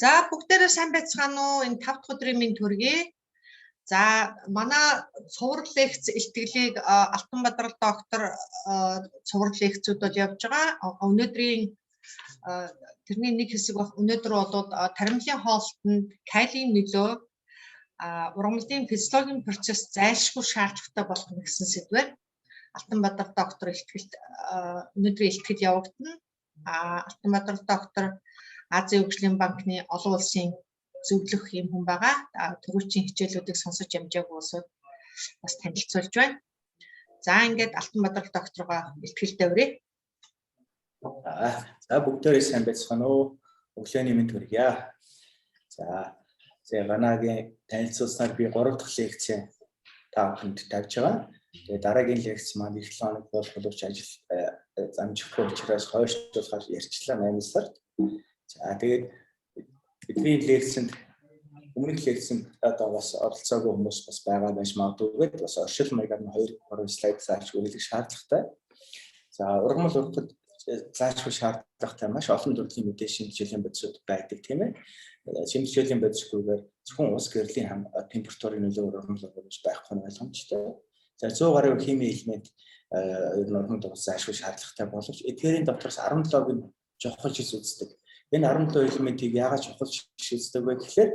За бүгдээрээ сайн байцгаана уу? Энэ 5 дахь өдрийн минь төргий. За манай цуврал лекц илтгэлийг Алтанбаатар доктор цуврал лекцүүд бол явж байгаа. Өнөөдрийн тэрний нэг хэсэг баг өнөөдөр бол таримлын хоолтонд калием нөлөө ургамлын физиологийн процесс зайлшгүй шаардлагатай болох гэсэн сэдвээр Алтанбаатар доктор илтгэлд өнөөдрийн илтгэл явагдана. Алтанбаатар доктор Азийн хөгжлийн банкны олон улсын зөвлөх юм хүн байгаа. Төрүүлчийн хичээлүүдийг сонсож амжаагүй улсууд бас танилцуулж байна. За ингээд Алтанбаатар докторгоо илтгэлд авъя. За бүгдээрээ сайн байцгаана уу? Өглөөний мэнд хүргье. За Ганагийн танилцуулснаар би 3 дахь лекц та бүхэнд тавьж байгаа. Тэгээ дараагийн лекц маань 7 хоног боловч ажил замжихгүй учраас хойшлуулахаар ярьчлаа 8 сард. За тэгээд бидний лекцэнд өмнөх лекцэнд одоо бас оролцоогүй хүмүүс бас байгаа байж магадгүй. Бас оршил маягаар нь 2-3 слайд заачгүй хэлэх шаардлагатай. За ургамал ургахад заачгүй шаардлагатай маш олон төрлийн мэдээ шинжилгээний бодисууд байдаг тийм ээ. Шинжилгээний бодисгүйгээр зөвхөн ус гэрлийн температурын нөлөөр ургамал ургаж байхгүй нь ойлгомжтой. За 100 гаруй химийн элемент ургамал ургах заачгүй шаардлагатай боловч эдгээрийн дотроос 17-г нь чухал жис үздэг. Энэ 17 элементийг яагаад чухал шилждэг вэ гэхээр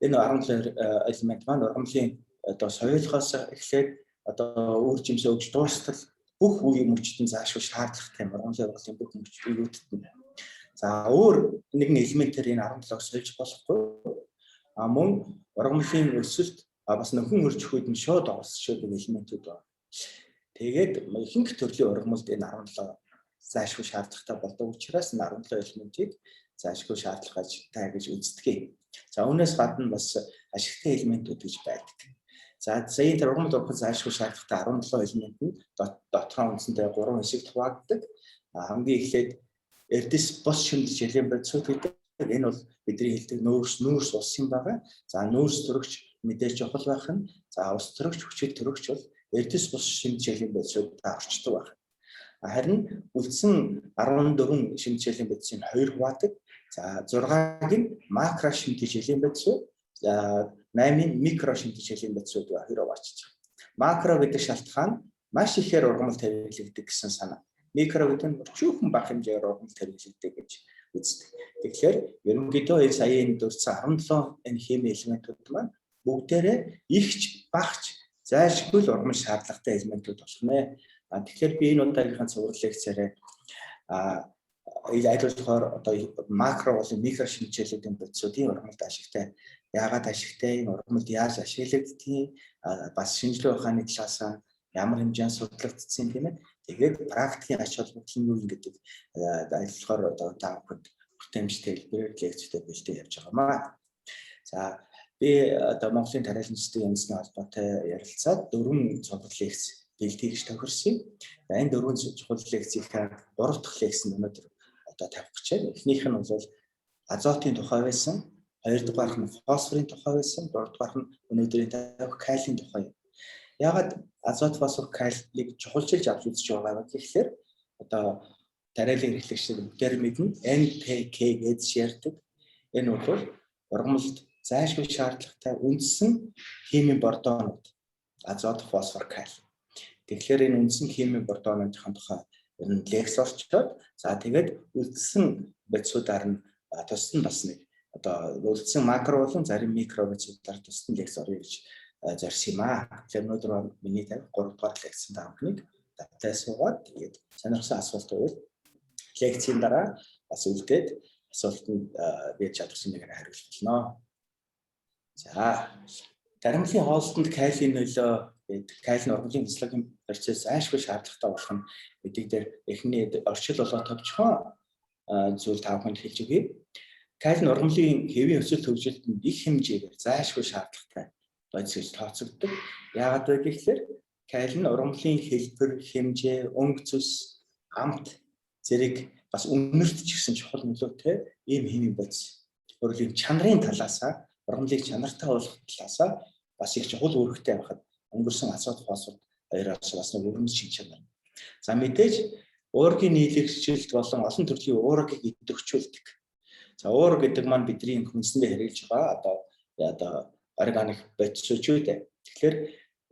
энэ 17 элемент маань ургамлын одоо соёлхоос эхлээд одоо үр жимсээ өгч дуустал бүх үеийн мөчтөнд заашгүй шаардлагатай ургамлын ургамлын бүх мөчтөд. За өөр нэгэн элементээр энэ 17-г сольж болохгүй. Мөн ургамлын өсөлт бас нөхөн өрчих үед нь шууд оролцдог элементүүд байна. Тэгээд ихэнх төрлийн ургамалд энэ 17 заашгүй шаардлагатай болдог учраас 17 элементийг заашгүй шаардлагатай гэж үздэг. За үүнээс гадна бас ашигтай элементүүд гэж байдаг. За энэ ургамал ургахад заашгүй шаардлагатай 17 элемент нь дотроо үндсэндээ 3 хэсэгт хуваагддаг. Хамгийн эхлээд эрдэс бос шимтгий жилийн бодисууд гэдэг. Энэ бол бидний хэлдэг нүүрс ус юм байгаа. За нүүрс төрөгч мэдээж чухал байх нь. За ус төрөгч хүчит төрөгч бол эрдэс бос шимтгий жилийн бодисууд орчдөг байна. Харин үлдсэн 14 шимтгийлийн бодисын 2 хуваадаг. За 6-г нь макро шимтгийлийн бодисууд, 8-ын микро шимтгийлийн бодисууд 2 хуваачиж байгаа. Макро гэдэг шалтгаан маш ихээр ургамал тавилагддаг гэсэн санаа. Микро гэдэг нь өчүүхэн бага хэмжээгээр ургамал тавилагддаг гэж үздэг. Тэгэхээр ерөнхийдөө энэ саяын дурдсан 17 энэ химийн элементүүд маань бүгдээрээ ихч багч зайлшгүй ургамал шаардлагатай элементүүд болно. Тэгэхээр би энэ удаагийнхаа цуврал лекцээрээ айлуулахаар одоо макро болон микро шинжилгээлийн бодисуудын ургамалд ашигтай. Яагаад ашигтай? Энэ ургамалд яаж ашиглагдгийг бас шинжилгээ ухааны талаас ямар хэмжээнд судлагдсан тийм ээ. Тэгээд практикийн ач холбогдол нь юу гэдэг айлуулахаар одоо та бүхэнд хүртээмжтэй хэлбэрээр лекцтэй бэлдээ явж байгаамаа. За би одоо Монголын тариалан системийн үндэсний холбоотой ярилцаад 4 цуврал лекц бэлдээ гэж тохирсон. Энэ 4 чухал лекцийнхаа 3 дахь лекцэнд өнөөдөр одоо тавих гэж байна. Эхнийх нь бол азотын тухай байсан, 2 дугаарх нь фосфорын тухай байсан, 3 дугаарх нь өнөөдрийн тавих калием тухай. Ягаад азот, фосфор, калийг чухалчилж авч үзэж байгаа вэ гэхээр одоо тариалан хэрэглэгчид бүгдээр мэднэ NPK гэж ярьдаг. Энэ бол ургамалд зайлшгүй шаардлагатай үндсэн химийн бордоонууд азот, фосфор, кали. Тэгэхээр энэ үндсэн химийн бордоонуудын тухай энэ лекц орчоод за тэгээд үлдсэн бодисуудаар нь тусдан бас нэг одоо үлдсэн макро болон зарим микро бодисуудаар тусдан лекц орё гэж зорьсон юм аа. Тэгэхээр өнөөдөр миний тавих 3 дугаар лекцэн таамагныг давтаа суугаад тэгээд сонирхсан асуулт байвал лекцийн дараа бас үлдээд асуултанд би чадсан мэгээр хариулж болно. За таримлын хоолтонд калием нөлөө калием ургамлын физиологийн процесс аашгүй шаардлагатай болох нь гэдэг дээр эхний орчил болоо товчхон зүйл та бүхэнд хэлж өгье. Калием ургамлын хэвийн өсөлт хөгжилтөнд их хэмжээгээр заашгүй шаардлагатай бодис гэж тооцогддог. Яагаад вэ гэхээр калием ургамлын хэлбэр, хэмжээ, өнгө цус, амт зэрэг бас үнэрт ч гэсэн чухал нөлөөтэй ийм химийн бодис. Өөрөөр чанарын талаасаа ургамлыг чанартай болгох талаасаа бас их чухал үүрэгтэй байхад өнгөрсөн азот, фосфор хоёроос бас нэг өрнөж шин чанар. За мэдээж уургийн нийлэгчлэлт болон олон төрлийн уургийг идэвхжүүлдэг. За уур гэдэг маань бидний хүнсэндээ хэрэгжилж байгаа одоо органик бодисууд. Тэгэхээр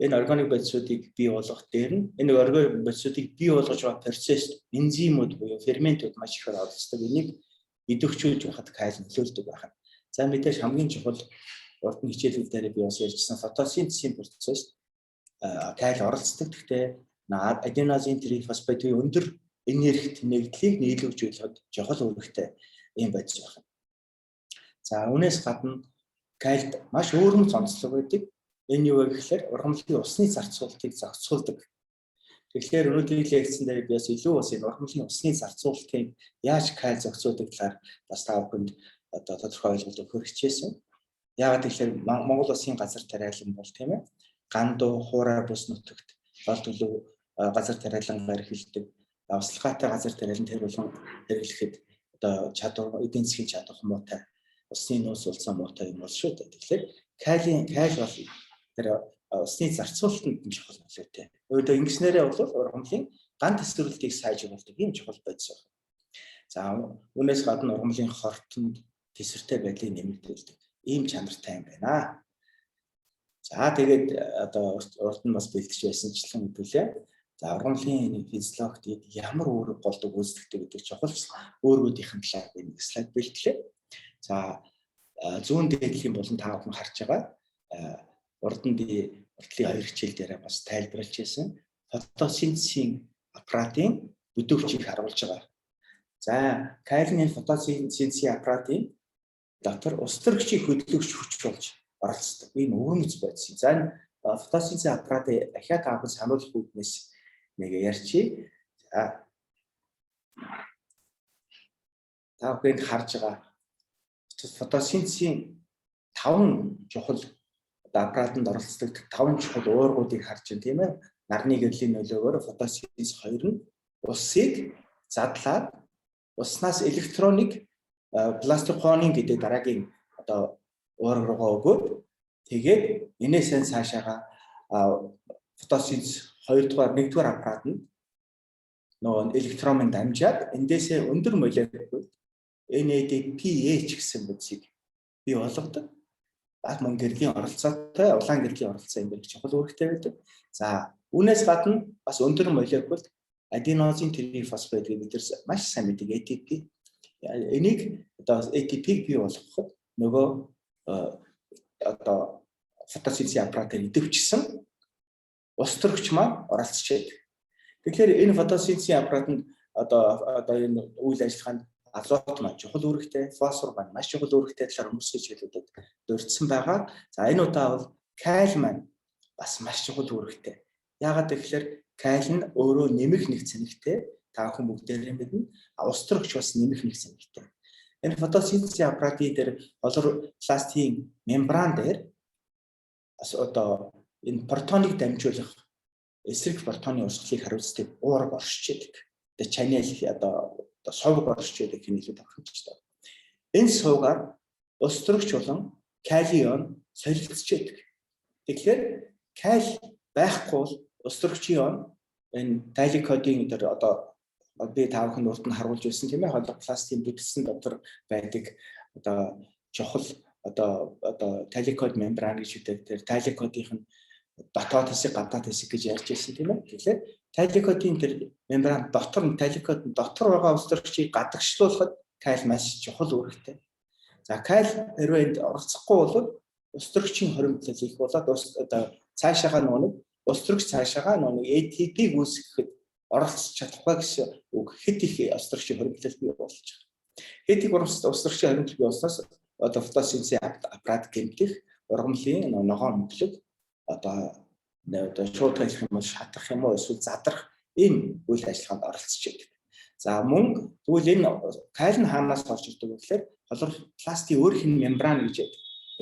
энэ органик бодисуудыг бий болгох дээр нь энэ органик бодисуудыг бий болгож байгаа процесс энзимүүд буюу ферментүүд маш ихээр оролцдог. Энийг идэвхжүүлж байхад кайл нөлөөлдөг байна. За мэдээж хамгийн чухал урд нь хичээлүүд дээр би бас ярьжсэн фотосинтезийн процесс кайл оролцдог. Гэхдээ аденозин трифосфат буюу өндөр энергит нэгдлийг нийлүүлжүүлэхэд чухал үүрэгтэй юм бодис байна. За үүнээс гадна кайлд маш өөрөмц онцлог байдаг. Энэ юу вэ гэхээр ургамлын усны зарцуулалтыг зохицуулдаг. Тэгэхээр өнөөдрийн лекцэн дээр би бас илүү бас энэ ургамлын усны зарцуулалтыг яаж кайл зохицуулдаг талаар бас та бүхэнд одоо тодорхой ойлголт өгөх хичээсэн. Яагаад гэхээр Монгол Улсын газар тариалан бол тийм ээ гандуу хуурай бус нутагт гол төлөв газар тариалангаар эхэлдэг. Услахаатай газар тариалан тэргүүлэн хэрэглэхэд одоо чадвар эдийн засгийн чадвар муутай усны нөөц улцаа муутай юм бол шүү дээ. Тэгэхээр кайл бол тэр усны зарцуулалтанд чухал нөлөөтэй. Өөрөөр ингэснээрээ бол ургамлын ган тэсвэрлэлтийг сайжруулдаг юм чухал бодис байна. За үүнээс гадна ургамлын хортонд тэсвэртэй байдлыг нэмэгдүүлдэг ийм чанартай юм байна. За тэгээд одоо урд нь бас бэлтгэж байсанчлан хэвлээ. За ургамлын физиологид ямар үүрэг болдог үүсдэг гэдэг чухал өөргүүдийн талаар би нэг слайд бэлтгэлээ. За зүүн дээдлийн болон та бүхэн харж байгаа урд нь би уртлын 2 хичээл дээр бас тайлбарлаж байсан фотосинтезийн аппаратын бүдүүрчийг харуулж байгаа. За кайлны фотосинтезийн аппаратын дотор ус төрөгчийг хөдөлгөгч хүч болж оролцдог. Энэ өвөрмөц байдсан. За энэ фотосинтезийн аппаратын ахиад авах сануулгын үүднээс нэг ярьчих. За та бүхэнд харж байгаа фотосинтезийн 5 чухал аппаратанд оролцдог 5 чухал уургуудыг харж байна тийм ээ. Нарны гэрлийн нөлөөгөөр фотосинтез 2 нь усыг задлаад уснаас электроник пластиконы гэдэг дараагийн одоо уурга руугаа өгөөд тэгээд энээсээ цаашаага фотосинтез 2 дугаар 1 дугаар аппаратанд нөгөө электронын дамжаад эндээсээ өндөр молекул NADPH гэсэн бодисыг бий болгодог. Бат мөн гэрлийн оролцоотой улаан гэрлийн оролцоо юм гэж чухал үүрэгтэй байдаг. За үүнээс гадна бас өндөр молекул аденозин трифосфат гэдэг дээр маш сайн мэддэг ATP. Энийг одоо ATP-г бий болгоход нөгөө одоо фотосинтезийн аппаратыг идэвхжсэн ус төрөгч маань оролцож байдаг. Тэгэхээр энэ фотосинтезийн аппаратанд одоо энэ үйл ажиллагаанд азот маань чухал үүрэгтэй, фосфор маань маш чухал үүрэгтэй талаар хүмүүсийн хэлүүдэд дурдсан байгаа. За энэ удаа бол кайл маань бас маш чухал үүрэгтэй. Яагаад гэвэл кайл нь өөрөө нэмэх нэг цэнэгтэй, та бүхэн бүгдээрээ мэднэ. Ус төрөгч бас нэмэх нэг цэнэгтэй. Энэ фотосинтезийн аппаратын дээр хлоропластын мембран дээр одоо энэ протоныг дамжуулах эсрэг протоны урсгалыг хариуцдаг уурга оршиж байдаг. Тэгээ чанел одоо сувг оршиж байдаг хэмээн тохиромжтой. Энэ сувгаар ус төрөгч болон калиум солилцож байдаг. Тэгэхээр каль байхгүй бол ус төрөгчийн он энэ тайликодын дээр одоо би та бүхэнд урд нь харуулж байсан тийм ээ хлоропластын бүтсэн дотор байдаг одоо чухал одоо тайликод мембран гэж үүдэг. Тэр тайликодын дотоод хэсэг гадаад хэсэг гэж ярьж байсан тийм ээ. Тэгэхээр тайликодын тэр мембран дотор нь тайликод дотор байгаа ус төрөгчийг гадагшлуулахад кайл маш чухал үүрэгтэй. За кайл хэрвээ энд оролцохгүй бол ус төрөгчийн хоримтлал их болоод одоо цаашаага нөгөө ус төрөгч цаашаага нөгөө ATP-г үүсгэхэд оролцож чадахгүй гэсэн үг. Хэд их ус төрөгчийн хоримтлал бий болж байгаа. Хэд их ус төрөгчийн хоримтлал бий болсноос одоо фотосинтезийн аппарат гэмтэх ургамлын ногоон мөглөг одоо шууд хэлэх юм бол шатах юм уу эсвэл задрах энэ үйл ажиллагаанд оролцож байдаг. За мөн тэгвэл энэ кайл нь хаанаас орж ирдэг вэ гэхээр хлоропластын өөр хэн мембран гэж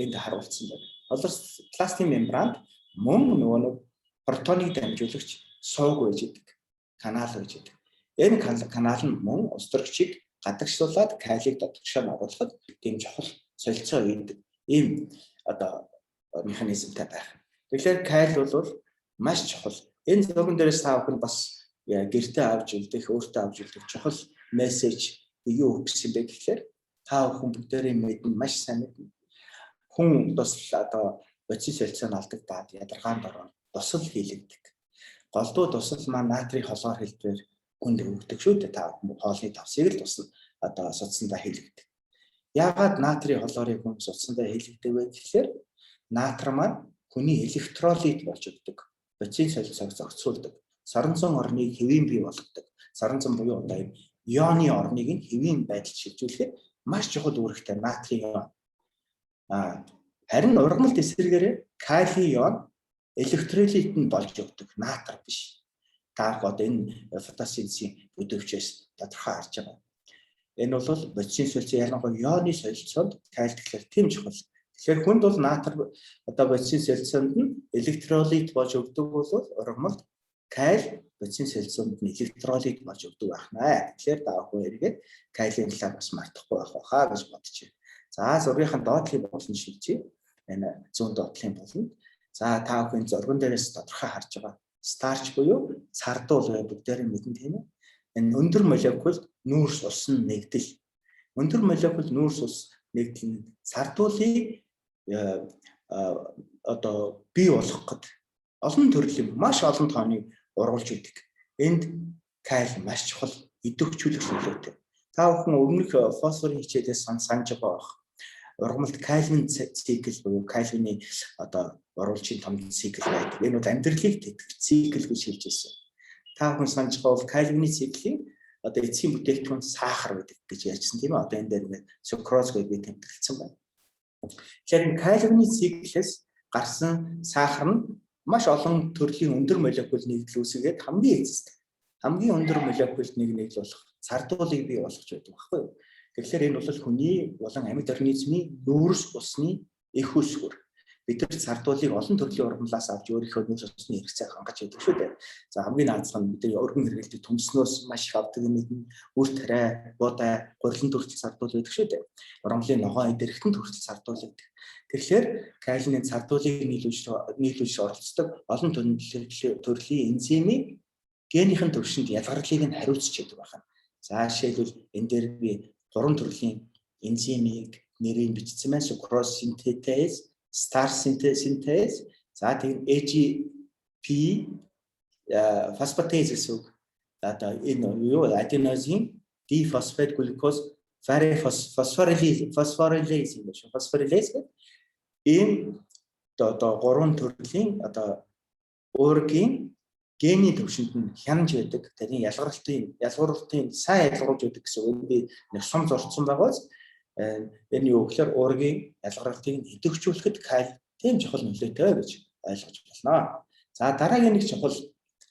энд харуулсан байна. Хлоропластын мембранд мөн нөгөө протоныг дамжуулагч сувг байж идэг, канал байж идэг. Энэ канал нь мөн ус төрөгчийг гадагшлуулад кайлыг дотгошоо оруулахад тийм чухал солилцоо үйдэг. Ийм одоо механизмтай байх. Тэгэхээр кайл бол маш чухал. Энэ зурган дээрээс та бүхэн бас гэртээ авч үлдэх, өөртөө авч үлдэх чухал мессеж юу өгсөн бэ гэхээр та бүхэн бүгдээрээ мэднэ, маш сайн мэднэ. Хүн тусал одоо бодис солилцоо нь алдагдаад ядаргаанд ороод тусал хийлэгдэг. Голдуу тусал маань натрийн холоор хэлбэр хүнд өгдөг шүү дээ. Та бүхэн хоолны давсыг л тусал одоо судсандаа хийлэгдэг. Яагаад натрийн холоорыг хүн судсандаа хийлэгдэг вэ гэхээр натр маань хүний электролит болж өгдөг. Бодис солилцоог зохицуулдаг. Соронзон орныг хэвийн бий болгодог. Соронзон буюу одоо юм ионы орныг нь хэвийн байдалд шилжүүлэхэд маш чухал үүрэгтэй натрийн ион. Харин ургамалт эсрэгээрээ калий ион электролит нь болж өгдөг, натр биш. Та одоо энэ фотосинтезийн бүдүүрчээс тодорхой харж байгаа. Энэ бол бодис солилцоо ялангуяа ионы солилцоонд калий тэгэхээр тийм чухал. Тэгэхээр хүнд бол натр одоо бодис солилцоонд нь электролит болж өгдөг бол ургамалт калий бодис солилцоонд нь электролит болж өгдөг байна. Тэгэхээр та бүхэн эргээд калийн талаар бас мартахгүй байх байхаа гэж бодож байна. За зургийнхаа доотлын болон шилжиж энэ зүүн доотлын болон за та бүхэн зурган дээрээс тодорхой харж байгаа старч буюу сардуул бай бүгдээрээ мэднэ тийм ээ. Энэ өндөр молекул нүүрс ус нь нэгдэл. Өндөр молекул нүүрс ус нэгдэл нь сардуулыг одоо бий болгоход олон төрлийн маш олон тооны ургуулж өгдөг. Энд калий маш чухал идэвхжүүлэх нөлөөтэй. Та бүхэн өмнөх фосфорын хичээлээс санаж байгаа бах. Ургамалт калийн цикл буюу калины одоо оруулжийн томд цикл байдаг. Энэ бол амьдралыг тэтгэх цикл гэж хэлж байсан. Та бүхэн санаж байгаа бол калины циклийн одоо эцсийн бүтээгдэхүүн сахар байдаг гэж ярьсан тийм ээ. Одоо энэ дээр ингээд сукроз гэж би тэмдэглэсэн байна. Тэгэхээр энэ калины циклээс гарсан сахар нь маш олон төрлийн өндөр молекул нэгдэл үүсгээд хамгийн өндөр молекулд нэгдэл болох сардуулыг бий болгож байдаг байхгүй юу? Тэгэхээр энэ бол хүний болон амьд организмын нүүрс усны их үсгэр. Бид нар сардуулыг олон төрлийн ургамлаас авч өөрийнхөө нүүрс усны хэрэгцээг хангаж байдаг шүү дээ. За хамгийн наазах нь бидний өргөн хэрэглэдэг төмснөөс маш их авдаг юм нь үр тариа, буудай, гурилан төрөл сардуул байдаг шүү дээ. Ургамлын ногоон эдэрхтэн төрөл сардуул байдаг. Тэгэхээр калины сардуулыг нийлүүлж оролцдог олон төрлийн энзимийн генийхэн төвшөнд ялгарлыг нь хариуцж яадаг байна. За жишээлбэл энэ дээр би 3 төрлийн энзимийг нэрийг бичсэн байна. Суcrose synthetase, starch synthase, за тийм AGP phosphatase гэсэн. Одоо энэ юу adenosine diphosphate glucose phosphorylase юм шиг. Phosphorylase энэ одоо 3 төрлийн одоо өөрийн гений төвшөнд нь хянаж байдаг. Тэрийн ялгарлалтын сайн ялгаруулж байдаг гэсэн үг би нэг сум зурцсан байгаас энэ юу гэхээр өөрийн ялгарлалтыг идэвхжүүлэхэд калий тийм чухал нөлөөтэй гэж ойлгож байна. За дараагийн нэг чухал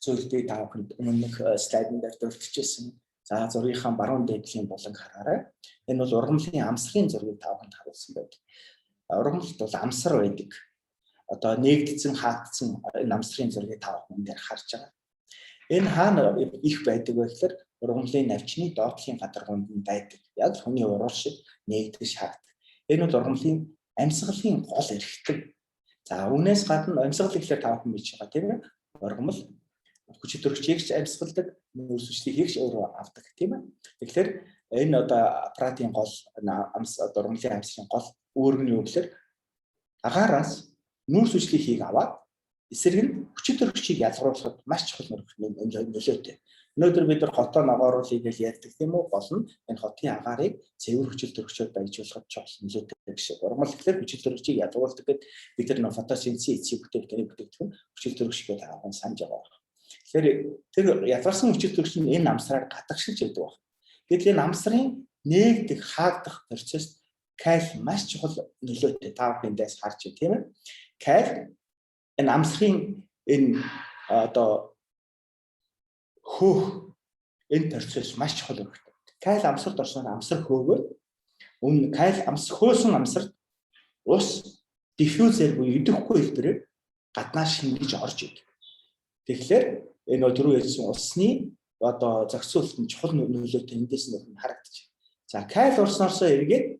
зүйл би та бүхэнд өмнөх слайдн дээр дурдчихсан. За зургийнхаа баруун дээдлийн болон хараарай. Энэ бол ургамлын амсрын зургийг та бүхэнд харуулсан байдаг. Ургамлт бол амсар байдаг. Одоо нэгдсэн хаагдсан энэ амсрын зургийг та бүхэн дээр харж байгаа. Энэ хаана их байдаг вэ гэхээр ургамлын навчны доотлын гадаргуунд нь байдаг. Яг хүний ургал шиг нэгдэж хаагддаг. Энэ бол ургамлын амьсгалын гол эрхтэн. За үүнээс гадна амьсгал гэхэлэр та бүхэн мэдж байгаа тийм ээ. Ургамл хүч төрөгчийг ч амьсгалдаг, нүүрс хүчлийг ч өөрөө авдаг тийм ээ. Тэгэхээр энэ одоо аппаратын гол ургамлын амьсгалын гол үүрэг нь юу гэхээр агаараас нүүрс хүчлийг аваад эсрэг нь хүч төрөгчийг ялгаруулахад маш чухал нөлөөтэй. Өнөөдөр бид нар хотоо ногооруулъя гэж ярьдаг тийм үү? Гол нь энэ хотын агаарыг цэвэр хүчил төрөгчөөр баяжуулахад чухал нөлөөтэй гэсэн. Ургамал гэхэлэр хүчил төрөгчийг ялгаруулдаг гэдэг бид нар фотосинтез эцсийн бүтээгдэхүүн хүчил төрөгч гэдэг аван санаж байгаа. Тэгэхээр тэр ялгарсан хүчил төрөгч нь энэ амсраар гадагшилж яадаг байна. Гэтэл энэ амсрын нээгдэх, хаагдах процесс калий маш чухал нөлөөтэй. Та бүхэндээс харж байна тийм ээ. Калий энэ амсрын энэ одоо хөөх энэ процесс маш чухал үүрэгтэй. Калий амсарт орсон амсар хөөгөө калий хөөсөн амсарт ус диффьюзер буюу идэвхгүй хэлбэрээр гаднаас шингэж орж идэг. Тэгэхээр энэ түрүү ярьсан усны одоо зохицуулалтын чухал нөлөөтэй эндээс нь харагдчих. За калий орсноосоо эргээд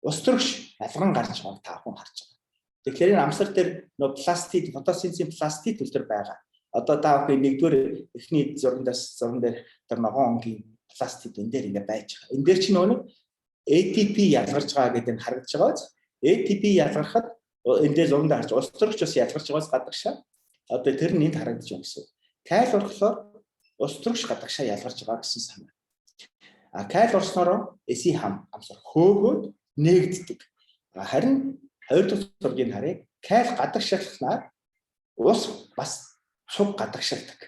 ус төрөгч ялган гарч байгааг та бүхэн харж байгаа. Тэгэхээр энэ амсар дээр нөө пластид, фотосинтезийн пластид үлдэр байгаа. Одоо та бүхэн нэгдүгээр эхний зурган дээр тэр ногоон онгийн пластид энэ дээр ингээ байж байгаа. Энэ дээр чинь нөгөө ATP ялгарч байгаа гэдэг нь харагдаж байгаа биз? ATP ялгархад эндээс урандаа харж улс төрөгч бас ялгарч байгаас гадагшаа одоо тэр нь энд харагдаж байна гэсэн. Кайл орохлоор улс төрөгч гадагшаа ялгарч байгаа гэсэн санаа. Кайл орсноор эсийн хамсар хөөгөөд нээгддэг. Харин хоёр дахь зургийг харъя. Кайл гадагшаалснаар ус бас цуг гадагшаалдаг.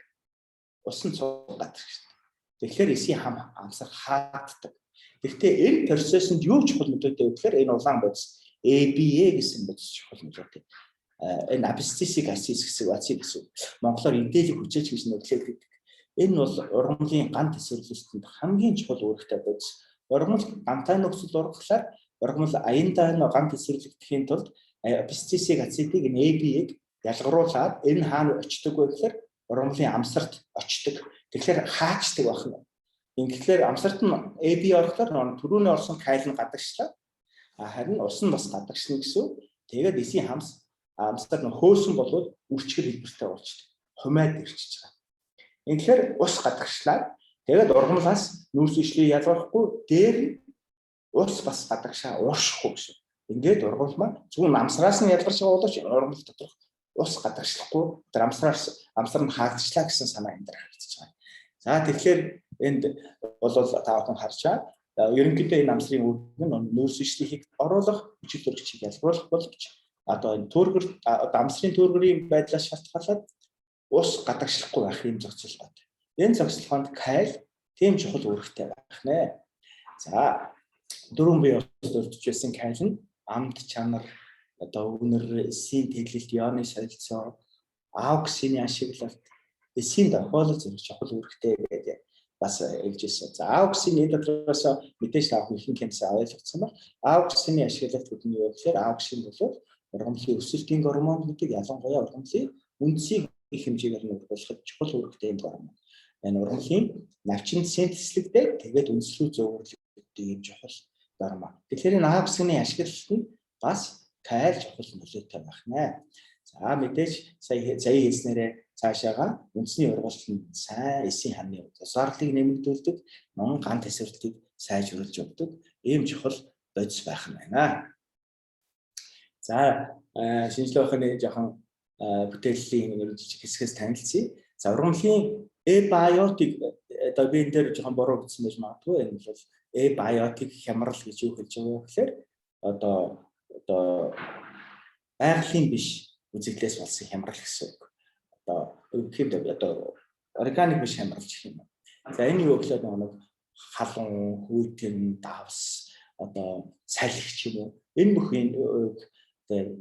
Ус нь цуг гадагшаалдаг. Тэгэхээр эсийн хамсар хаагддаг. Гэхдээ энэ процессыг юу чухал мэдээтэй вэ гэхээр энэ улаан бодис ABA гэсэн бодис чухал мэдээтэй. Энэ абсцисик асис гэсэн ацид гэсэн. Монголоор эдэлэг хүчээч гэж нэрлэдэг. Энэ бол ургамлын ган тесвэрлэлтэнд хамгийн чухал үүрэгтэй бодис. Ургамал гантай нөхцөл ургахлаар ургамал аяндаа ган тесвэрлэгдэхийн тулд абсцисик ацидыг энэ ABA-г ялгаруулаад энэ хаана очдог вэ гэхээр ургамлын амсарт очдог. Тэгэхээр хаачдаг байна. Ингээд амсарт нь AB орохоор түрүүний орсон кайл нь гадагшлаа. Харин ус нь бас гадагшна гэсэн. Тэгээд эсийн амсар нь хөөсөн болоод үрчгэл хэлбэртэй болчихдог. Хумайд ирчихэж байгаа. Тэгэхээр ус гадагшлаа. Тэгээд ургамлаас нүүрс ишлээ ялгархгүй дээр ус бас гадагшаа уушхгүй гэсэн. Ингээд ургамал маань зөвхөн амсараас нь ялгарч байгаа боловч ургамал доторх ус гадагшлахгүй тэр амсар нь хаагдчихлаа гэсэн санаа энэ дээр харагдаж байгаа. За тэгэхээр энд бол та бүхэн харж байгаа. Ерөнхийдөө энэ амсрын үр нь нүүрс ишлихийг оруулах, хүчил төрөгчийг ялгаруулах боловч одоо энэ төргөр амсрын төргөрийн байдлаас шалтгаалаад ус гадагшлахгүй байх юм зохицуулгатай. Энэ зохицуулганд кайл тийм чухал үүрэгтэй байх нэ. За дөрвөн бие устдж байсан кайл нь амд чанар одоо өгнөр эсийн тэглэлт яоны солилцоо ауксины ашиглалт эсийн тохиолдол зэрэг чухал үүрэгтэй гэдэг бас хэлжсэн. За ауксины дотроос мэдээж таах ихэнх юмс ойлгогдсон ба ауксины ашиглалт гэдэг нь юу гэхээр ауксин бол ургамлын өсөлтийн гормон гэдэг ялангуяа ургамлын үндсийг их хэмжээгээр нь ургуулахад чухал үүрэгтэй юм гормон. Энэ ургамлын навчин синтезлэгдээд тэгээд үндэс рүү зөөвөрлөгддөг юм чухал гормон. Тэгэхээр энэ ауксины ашиглалт нь бас кайл чухал нөлөөтэй байх нэ. За мэдээж сая хэлснээрээ цаашаага үндэсний ургуулалт нь сайн эсийн хамны усаарлыг нэмэгдүүлдэг, мөн ган тесвэрлэлтийг сайжруулж өгдөг ийм чухал бодис байх нь байна. За шинжилгээ ухааны жоохон бүтээлийн жижиг хэсгээс танилцъя. За ургамлын эбиотик одоо би энэ дээр жоохон буруу бичсэн байж магадгүй. Энэ бол эбиотик хямрал гэж юу хэлж байгаа вэ гэхээр одоо байгалийн биш үзэгдлээс болсон хямрал гэсэн үг. Одоо органик биш хямрал гэх юм. За энэ юу гэхээр нэг халуун, хүйтэн, давс, одоо салхи ч юм уу. Энэ бүхэн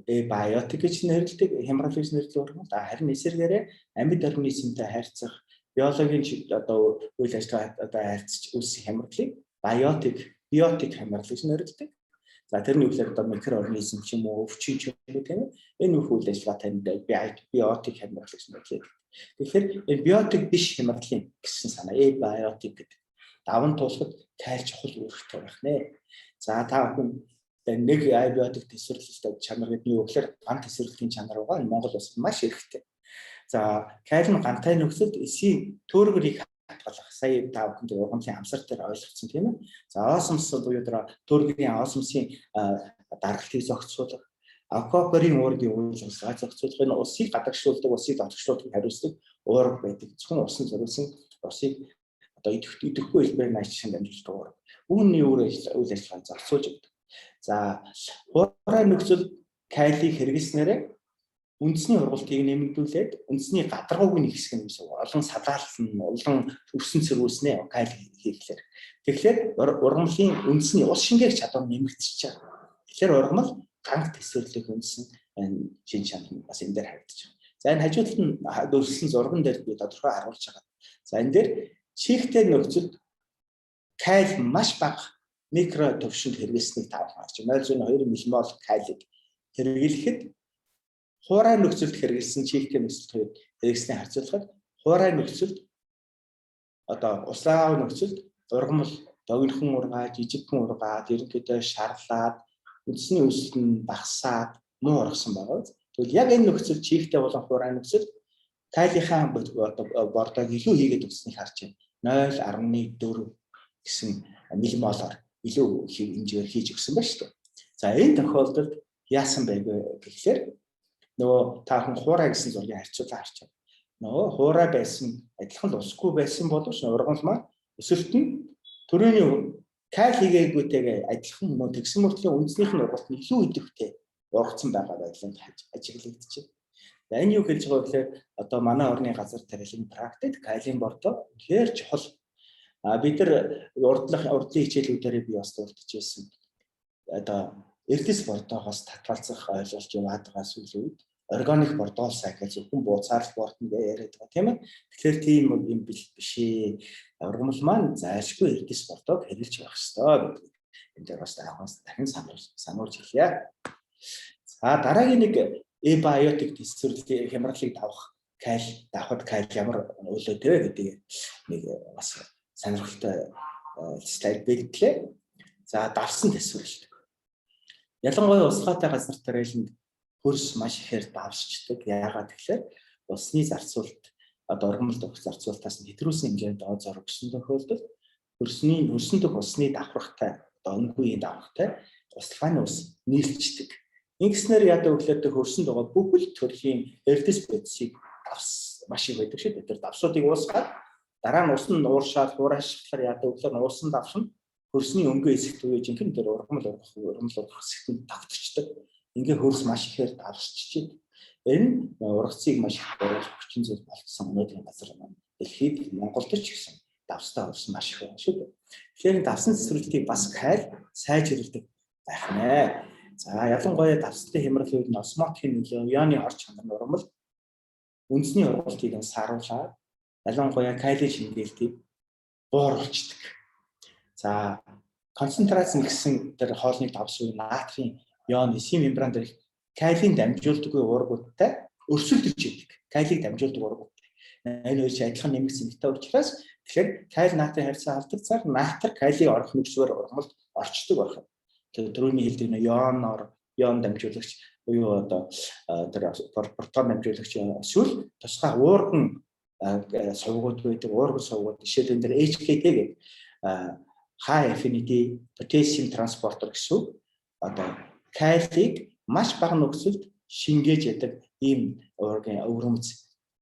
эбиотик гэж нэрлэдэг хямрал гэж нэрлэдэг. Харин эсвэргээрээ амьд организмтай харьцах биологийн одоо үйл ажиллагаа одоо харьцаж үүсэх хямралыг биотик хямрал гэж нэрлэдэг. За тэрний үгээр одоо микроорганизм ч юм уу, өвчин ч юм уу тийм ээ. Энэ бүх үйл ажиллагаа танд биотик хямрал гэж нэрлэдэг. Тэгэхээр энэ биотик биш хямралын гэсэн санаа эбиотик гэдэг. Даван туулахад кайл чухал үүрэгтэй байх нэ. За та бүхэн нэг эбиотик тесвэрлэлтэй чанар гэдэг нь юу гэхээр ган тесвэрлэлийн чанар байгаа. Монгол улсад маш хэрэгтэй. За кайл нь гантай нөхцөлд эсийн төргөрийг хадгалах. Сая та бүхэнд ургамлын амсар дээр ойлгогдсон тийм ээ. За осмос буюу төргөрийн осмосын даргалтыг зохицуулах, аквапорийн уургийн үйлчлэгийг зохицуулах, энэ усыг гадагшлуулдаг, усыг дотгошлуулдаг хариуцлага уурга байдаг. Зөвхөн усан зориулсан усыг одоо идэвхтэй хэлбэрээр наашчин дамжуулдаг уурга. Үүний үйл ажиллагааг зохицуулж өгдөг. За хуурай нөхцөл кайлийг хэрэглэснээр үндэсний ургалтыг нэмэгдүүлээд үндэсний гадаргууг нь ихсгэх юм шиг олон садаалсан, олон өвсөн цэргүүлснэ кайл хийхлээр. Тэгэхээр ургамлын үндэсний ус шингээх чадвар нэмэгдчихэж байгаа. Тэгэхээр ургамал ганц тесвэрлэх үндэс нь шин чанар бас энэ дээр харагдаж байна. За энэ хажуудалд нь дөрвөлсөн зурган дээр би тодорхой харуулж байгаа. За энэ дээр чихтэй нөхцөлд кайл маш бага микро төвшөнд хэрэглэснийг та бүхэн харж байна. 0.2 ммол кайлыг хэрэглэхэд хуурай нөхцөлд хэрэглэсэн чихтэй нөхцөлд хэрэглэснээ харьцуулахад хуурай нөхцөлд одоо услаа нөхцөлд ургамал богинохон ургаа, жижигхэн ургаа, ерөнхийдөө шарлаад үндэсний өсөлт нь багасаад муу ургасан байгаа. Тэгвэл яг энэ нөхцөл чихтэй болон хуурай нөхцөлд кайлийнхаа бордоог илүү хийгээд өгснийг харж байна. 0.4 гэсэн миллимолоор. илүү их хэмжээр хийж өгсөн байна шүү дээ. За энэ тохиолдолд яасан бэ гэхээр нөгөө таахан хуурай гэсэн зургийг харьцуулаад харчих. Нөгөө хуурай байсан адилхан л усгүй байсан боловч ургамал маань өсөлт нь төрөний кайл хийгээгүйтэйгээ адилхан нөө тэгсэн мөртлөө үндснийх нь ургалт нь илүү идэвхтэй ургацсан байгаа байдлаар ажиглагдчихэ. За энэ юу хэлж байгаа вэ гэхээр одоо манай орны газар тариалан практик кайлын бордоо үнэхээр чухал. Бид нар урдлын хичээлүүдээр би бас дурдж байсан. Одоо эрдэс бордоогоос татгалзах ойлголт яваад байгаа сүүлийн үед органик бордоо сайхаа зөвхөн бууцаар спортын гэж яриад байгаа тийм ээ. Тэгэхээр тийм юм биш ээ. Ургамал маань зайлшгүй эрдэс бордоог хэрэглэж байх ёстой гэдэг. Энд дээр бас таахаас дахин сануулж хэлье. За дараагийн нэг эбиотик төсвөрлөлийн хямралыг давахад кайл ямар нөлөөтэй вэ гэдэг нэг бас сонирхолтой слайд бэлтлээ. За давсан төсвөрлөлт. Ялангуяа усгаатай газар тариаланд хөрс маш ихээр давсчдаг. Яагаад гэхээр усны зарцуулалт одоо ургамал дох зарцуулалтаас хэтрүүлсэн хэмжээнд доод зор өгсөн тохиолдолд хөрсөн дох усны давхрахтай одоо өнгийн давхрахтай услахааны ус нийлцдэг. Ингэснээр яадаг гэхээр хөрсөн байгаа бүхэл төрлийн эрдэс бодисыг маш их байдаг шүү дээ. Тэр давсуудыг уусгаад дараа нь ус нь ууршаад хуурайшглахаар яадаг гэхээр уусан давсан хөрсний өнгөө эсэгт үе жинхэнэ тэр ургамал ургах хэсэгт давтчихдаг. Ингээ хөрс маш ихээр давсчиж энэ ургацыг маш их оруулах хүчин зүйл болцсон өнөөдрийн газар маань дэлхийд Монголд ч гэсэн давстай хөрс маш их байна шүү дээ. Тэгэхээр давсан цэцэрлэлтийг бас кайл сайжруулдаг байх нэ. За ялангуяа давстай хямралын үед осмотикийн нөлөө ионы орч чанар нь ургамал үндэсний ургалтыг саруулаад ялангуяа кайлын шингээлтийг бууруулдаг. За концентрац нэгсэн тэр хоолны давс үе натрийн ион эсийн мембран дээр кайлын дамжуулдаггүй уургуудтай өрсөлдөж идэг. Кайлыг дамжуулдаг уургуудтай. Энэ хоёр ч адилхан нэмэгдсэн мэтэй учраас тэгэхээр кайл натрийн харьцаа алдагдсаар натр кайлыг орох нүксээр ургамалд орчдөг байх. Тэр түрүүний хэлдэг ион дамжуулагч буюу одоо тэр протон дамжуулагч эсвэл тусгай уурган сувгууд байдаг. Уурган сувгууд жишээлбэл энэ HKT гэдэг high affinity potassium transporter гэсэн одоо кайлыг маш бага нөхцөлд шингээж ядаг ийм өвөрмц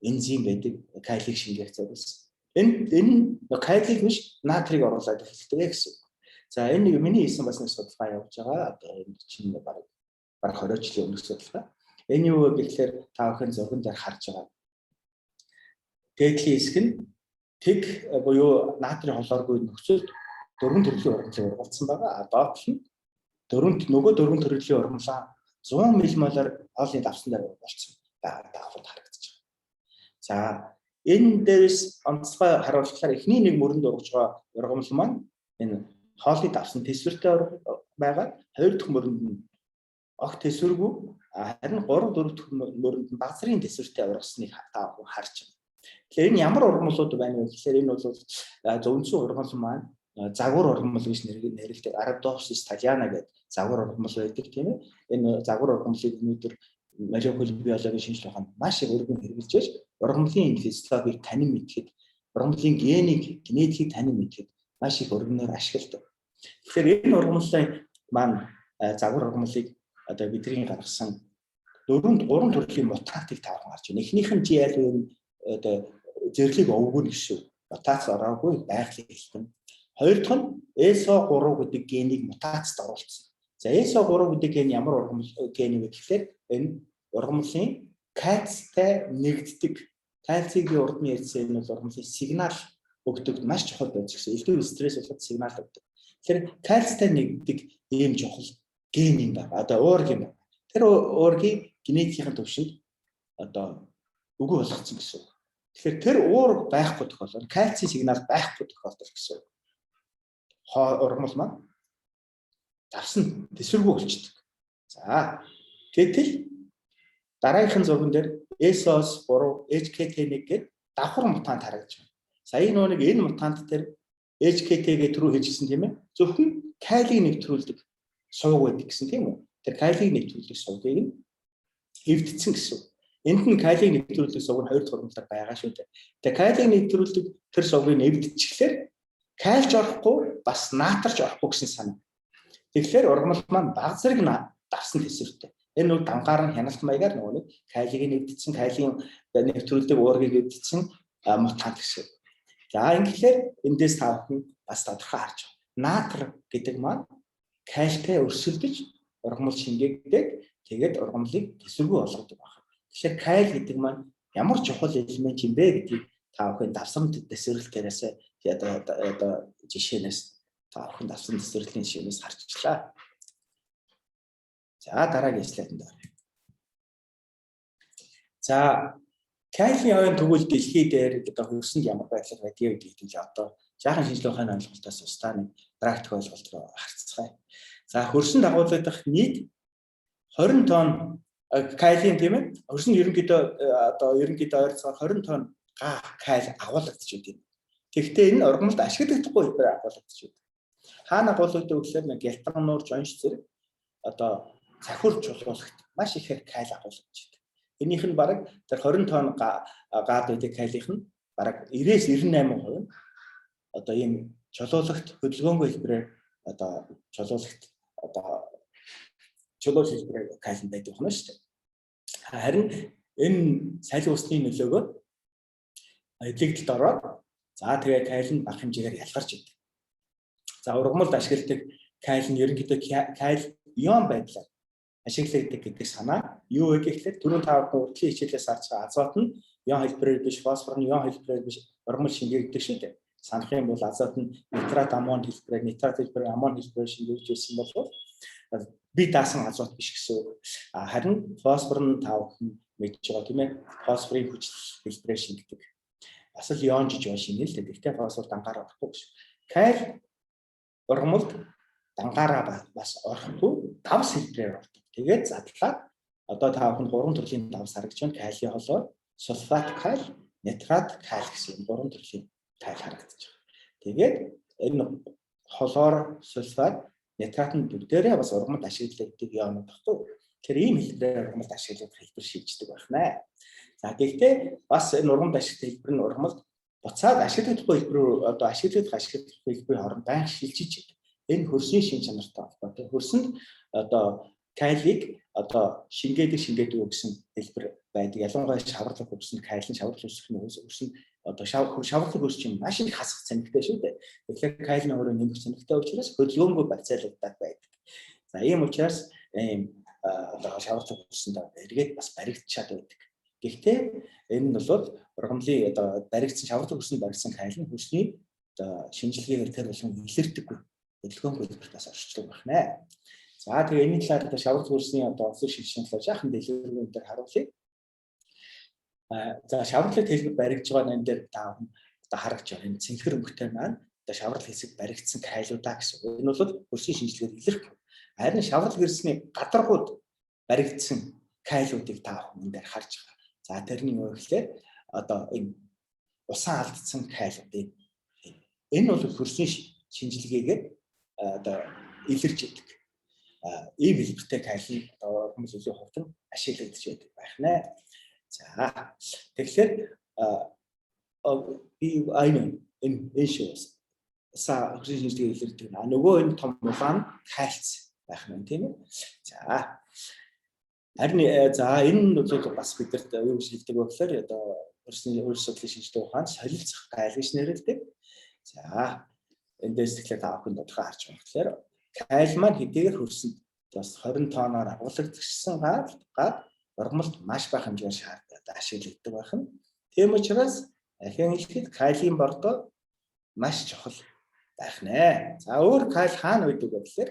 энзим байдаг кайлыг шингээх зүйлс. Энэ кайлыг биш натрийг оруулаад эхэлдэг гэсэн. За энэ миний хийсэн бас нэг судалгаа явуулж байгаа. Одоо энэ чинь баг 20 жилийн өмнөх судалгаа. Энэ юу гэхээр та бүхэн зурган дээр харж байгаа. Дээдлийн хэсэг нь тэг буюу натрийн холооргүй нөхцөлд дөрвөн төрлийн ургамлыг ургуулсан байгаа. Доотл нь нөгөө дөрвөн төрлийн ургамлаа 100 мм-аар хоолны давсан дээр ургуулсан даавууд харагдаж байгаа. За энэ дээрээс онцгой харуулахаар эхний нэг мөрөнд ургаж байгаа ургамал маань энэ хоолны давсан төсвөртэй байгаа. Хоёр дахь мөрөнд нь огт төсвөргүй харин 3 4 дахь мөрөнд нь базрын төсвөртэй ургасныг таавууд харж байгаа. Тэгэхээр энэ ямар ургамлууд байна вэ гэхээр энэ бол зөвнсөн ургамал маань загвар ургамал гэж нэрлэдэг Arabidopsis thaliana гэдэг загвар ургамал байдаг тийм ээ. Энэ загвар ургамлыг өнөөдөр молекуляр биологийн шинжилгээ ухаанд маш их өргөн хэрэгжилж байж ургамлын физиологийг танин мэдхэд, ургамлын генетикийг танин мэдхэд маш их өргөнөөр ашигладаг. Тэгэхээр энэ ургамлын маань загвар ургамлыг одоо бидний гаргасан 3 төрлийн мутантыг таархан гарч байна. Эхнийх нь GL одоо зэрлэг овгөн гişүү. Мутац ороогүй байгалийн хэлтэн. Хоёр дахь нь ESO3 гэдэг генийг мутацид оруулсан. За ESO3 гэдэг ген ямар ургамал ген вэ гэхээр энэ ургамлын кальцтай нэгддэг. Кальцийг урд нь ярьсан энэ бол ургамлын сигнал өгдөг маш чухал байж гисэн. Элдв стресс болоод сигнал өгдөг. Тэгэхээр кальцтай нэгддэг ийм чухал ген юм байна. Одоо уур ген байна. Тэр уургийн генетикийн төвшөнд одоо үгүй болгоцсон гэсэн. Тэгэхээр тэр уур байхгүй тохиолдолд кальцийн сигнал байхгүй тохиолдолд гэсэн. Ургамал маань давсан төсвөргүй болчихдог. За гэтэл дараагийнхын зурган дээр ESOS3 HKT1 гэдэг давхар мутант харагдаж байна. Сая энэ мутант дээр HKT-гээ түрүү хэлжсэн тийм ээ. Зөвхөн кайлыг нэвтрүүлдэг сувг байдаг гэсэн тийм үү? Тэр кайлыг нэвтрүүлдэг сувгийг нь эвдсэн гэсэн. Энд нь кайлыг нэвтрүүлдэг сувг нь хоёр дахь ургамлаар байгаа шүү дээ. Тэгээ кайлыг нэвтрүүлдэг тэр сувгийг эвдчихлээр кайлж орохгүй бас наатарч орохгүй гэсэн санаа. Тэгэхээр ургамал маань баг зэрэг давсан төсвөртэй. Энэ бол дангаар нь хяналт маягаар нөгөө нэг кайлыг нэгдсэн, кайлын нэвтрүүлдэг уургийг нэгдсэн мутант гэсэн. За ингэхээр эндээс тавхан бас тодорхой харж байна. Наатар гэдэг маань кайлтай өрсөлдөж ургамал шингээгдэг. Тэгээд ургамлыг төсвөргүй болгодог байна. Тэгэхээр кайл гэдэг маань ямар чухал элемент юм бэ гэдгийг та бүхэн давсан төсвөрлөлтөөс одоо жишээнээс та бүхэн давсан төсвөрлөлийн жишээнээс харчихлаа. За дараагийн слайданд оръё. За кайлын оюун тэгвэл дэлхий дээр одоо хөрсөнд ямар байдлаар байдгийг гэдгийг одоо жаахан шинжилгээ ухааны ойлголтоос устдаа нэг практик ойлголт руу харцгаая. За хөрсөнд агуулгадах нийт 20 тонн кайлын тийм ээ. Хөрсөнд ерөнхийдөө ойролцоогоор 20 тонн кайл агуулгадж байдаг. Тэгэхдээ энэ ургамалд ашиглагдахгүй хэлбэр агуулгадж байдаг. Хаана агуулгадаг вэ гэхээр гялтган нуур жонш зэрэг одоо цахиур чулуулагт маш ихээр кайл агуулгадж байдаг. Энийх нь бараг тэр 20 тонн гад байдаг кайлынх нь бараг 90-98% одоо ийм чулуулагт хөдөлгөөнгүй хэлбэрээр одоо чулуулагт одоо чулуу хэлбэрээр кайл байдаг юм шүү дээ. Харин энэ салхи усны нөлөөгөө эдлэгдэлд ороод за тэгээ кайл нь бага хэмжээгээр ялгарч идэг. За ургамалд ашигладаг кайл нь ерөнхийдөө кайл ион байдлаар ашиглагддаг гэдэг санаа юу вэ гэхээр түрүүн та бүхэн урдлын хичээлээс харж байгаа азот нь ион хэлбэрээр биш, фосфор нь ион хэлбэрээр биш ургамал шингээгддэг шүү дээ. Санах юм бол азот нь нитрат аммон хэлбэрээр, нитрат хэлбэрээр аммон хэлбэрээр шингээгдсэн бол би даасан азот биш гэсэн үг. Харин фосфор нь та бүхэн мэдж байгаа тийм ээ. Фосфорын хүчил хэлбэрээр шингэдэг. Бас л ион жиж шингэл л дээ. Гэхдээ фосфор дангаараа орохгүй биш. Кайл ургамалд дангаараа бас орохгүй давс хэлбэрээр ордог. Тэгээд задлаад одоо та бүхэн 3 төрлийн давс харагдж байна. Кайлын холоор сульфат кайл, нитрат кайл гэсэн 3 төрлийн кайл харагдаж байна. Тэгээд энэ холоор сульфат, нитрат нь бүгдээрээ бас ургамалд ашиглагддаг ионууд багтуу. Тэгэхээр ийм хэлбэрээр ургамалд ашиглагдах хэлбэр шийддэг байна. За гэхдээ бас энэ ургамалд ашиглах хэлбэр нь ургамалд буцаад ашиглагдахгүй хэлбэр одоо ашиглагдах хэлбэрийн хооронд байнга шилжиж идэг. Энэ хөрсний шин чанартай холбоотой. Хөрсөнд одоо кайлыг одоо шингээдэг гэсэн хэлбэр байдаг. Ялангуяа шаварлаг хөрсөнд кайлын шаварлаг хөрсөнд одоо шаварлаг хөрсч юм маш их хасах цэнэгтэй шүү дээ. Тэгэхээр кайлын өөрөө нэмэх цэнэгтэй учраас хөдөлгөөнгүй барьцаалагдаад байдаг. За ийм учраас одоо шаварлаг хөрсөнд эргээд бас баригдчаад байдаг. Гэхдээ энэ нь бол ургамлын одоо баригдсан шаварлаг хөрсөнд баригдсан кайл нь хөрсний одоо шинжилгээгээр тэр болгон илэрдэггүй хөдөлгөөнгүй хэлбэртээс орчдөг байна. За тэгээ энэ талаар одоо шаварлаг хөрсний одоо онцлог шилжсэн талаар жаахан дэлгэрэнгүй дээр харуулъя. За шаварлаг хэлбэр баригдж байгаа энэ дээр та одоо харагч байгаа энэ цэнхэр өнгөтэй маань одоо шаварлаг хэсэг баригдсан кайлуудаа гэсэн. Энэ бол хөрсний шинжилгээр илэрхгүй. Харин шаварлаг хөрсний гадаргууд баригдсан кайлуудыг та бүхэн энэ дээр харж байгаа. За тэрний юу гэхээр одоо энэ усан алдсан кайлууд энэ бол хөрсний шинжилгээгээр одоо илэрч идэг. Ийм хэлбэртэй кайлын одоо хүмүүс илүү хурдан ашиглагдаж байдаг байна. За тэгэхээр энэ шүүс усан хөрсний шинжилгээ илэрдэг. Нөгөө энэ том улаан кальц байх нь тийм ээ. За харин за энэ бол бас бидэрт юу гэж хэлдэг вэ гэхээр одоо хөрсний судлалын шинжилгээ ухаанд солилцох кайл гэж нэрлэдэг. За эндээс тэгэхээр та бүхэн тодорхой харж байгаа гэхээр кайл маань хэдийгээр хөрсөнд бас 20 тонноор агуулгадсан гад ургамалд маш бага хэмжээгээр шаардлагатай ашиглагддаг байх нь. Тийм учраас ахин хэлэхэд кайлын бордоо маш чухал байх нэ. За өөр кайл хаана байдаг вэ гэхээр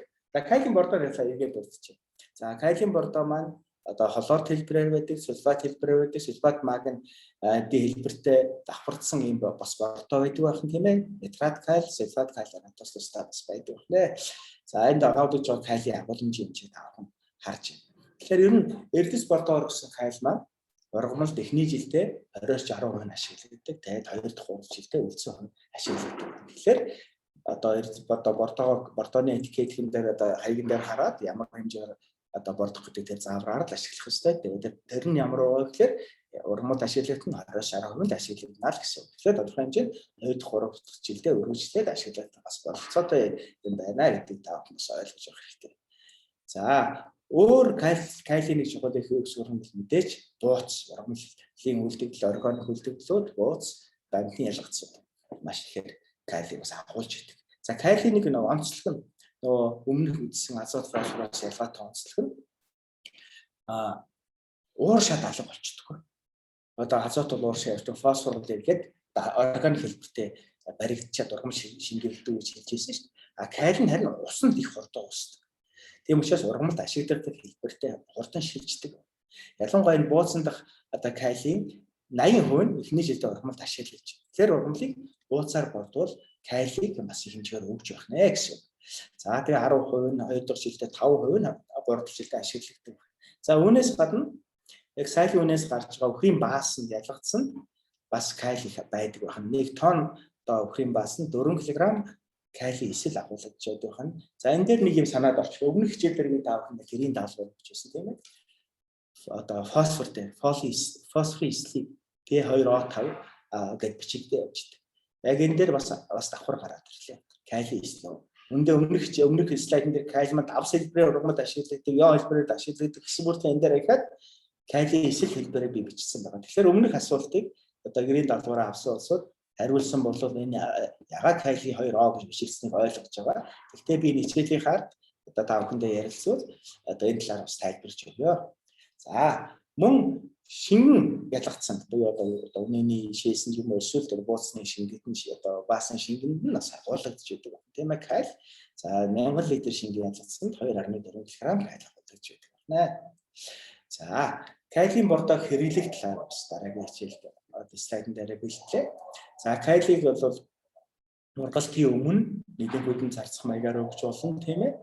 кайлын бордоор ирээд дурдчих. За кайлын бордоо маань одоо холоор хэлбэрээр байдаг, сульфат хэлбэрээр байдаг. Сульфат магн хэлбэртэй давхардсан юм бас бордоо байдаг байх нь тийм ээ. Нитрат кайл, сульфат кайл анатос тусдаа бас байдаг байна. За энд агуулж байгаа кайлын агуулмжийн хэмжээг та бүхэн харж байна. Тэгэхээр ер нь эрдэс бордоор гэсэн кайл маань ургамалд эхний жилдээ 20-60% нь ашиглагддаг. Тэгээд 2 дахь 3 жилдээ үлдсэн хүн ашиглагддаг. Тэгэхээр одоо эрдэс бордооны этикетхэн дээр одоо хаягийн дээр хараад ямар хэмжээгээр одоо бордох гэдэг тэр заавраар л ашиглах хэрэгтэй. Тэгээд тэр нь ямар вэ гэхээр ургамал ашиглагдсан 20-30% ашиглагдана л гэсэн. Тэгэхээр тодорхой хэмжээнд 2 дахь 3 дахь жилдээ өргөжлээд ашиглагдах бас болцоотой юм байна гэдгийг та бүхэн ойлгож авах хэрэгтэй. За өөр калины чухал их өсвөр нь мэдээж бууц, ургамлын үлдэгдэл, органик үлдэгдлүүд, бууц, гамлын ялгцууд маш ихээр калийг бас агуулж идэг. За калиныг нэг онцлог нь өмнөх үзсэн азот фосфороос ялгаатай онцлог нь уур шат алга болчихдог. Одоо азот бол уур шат, фосфор гэдэг органик хэлбэртэй баригдчиад ургамал шингээдэг гэж хэлжсэн шүү дээ. Калин харин усанд их хурдан уусдаг. Тийм учраас ургамалд ашигладаг хэлбэртэй хурдан шилждэг. Ялангуяа энэ бууцсан дах одоо калин 80% нь эхний жилдээ ургамалд ашиглаж. Тэгэхээр ургамлыг бууцаар бодвол калийг бас их хэмжээгээр өгж явах нэ гэсэн. За тэгээ 10% нь 2 дахь жилдээ 5% нь 3 дахь жилдээ ашигладаг. За үүнээс гадна яг сайлын үнээс гарч байгаа өхрийн баас нь ялгцсан бас кали байдаг байна. 1 тонн одоо өхрийн баас нь 4 кг кали эсэл агуулж байдаг байна. За энэ дээр нэг юм санаад орчих. Өмнөх хичээлээр би таавах нь гэрийн даалгавар бичсэн тийм ээ. Одоо фосфор дээр фосфорын эслийг P2O5 гэж бичигдээ явж байна. Яг энэ дээр бас давхар гараад ирлээ. Кали эсэл. Өмнөх слайдн дээр калимд авс хэлбэрээр ургамал ашигладаг, яа хэлбэрээр ашигладаг гэсэн бүрт энэ дээр ахаад кали эсэл хэлбэрээр би бичсэн байгаа. Тэгэхээр өмнөх асуултыг одоо гэрийн даалгавраа авсан улсууд хариулсан бол энэ ягаад кали 2O гэж бичигдсэнийг ойлгож байгаа. Гэхдээ би хичээлийн хард одоо та бүхэндээ ярилцвал одоо энэ талаар бас тайлбарч өгье. За мөн шингэн ялгцсанд буюу одоо үнэний шээсэн юм эсвэл тэр бууцны шингэдэн одоо баасан шингэнд нь бас агуулгадж байдаг байна. Тийм ээ каль. За 1000 литр шингэн ялгцсанд 2.4 кг каль агуулгадж байдаг байна. За калийн бордоог хэрэглэх талаар бас дараагийн хичээлд слайдн дээр бэлтлээ. За калийг бол ургалтын өмнө нэгэн бүдэн зарцах маягаар өгч болно тийм ээ.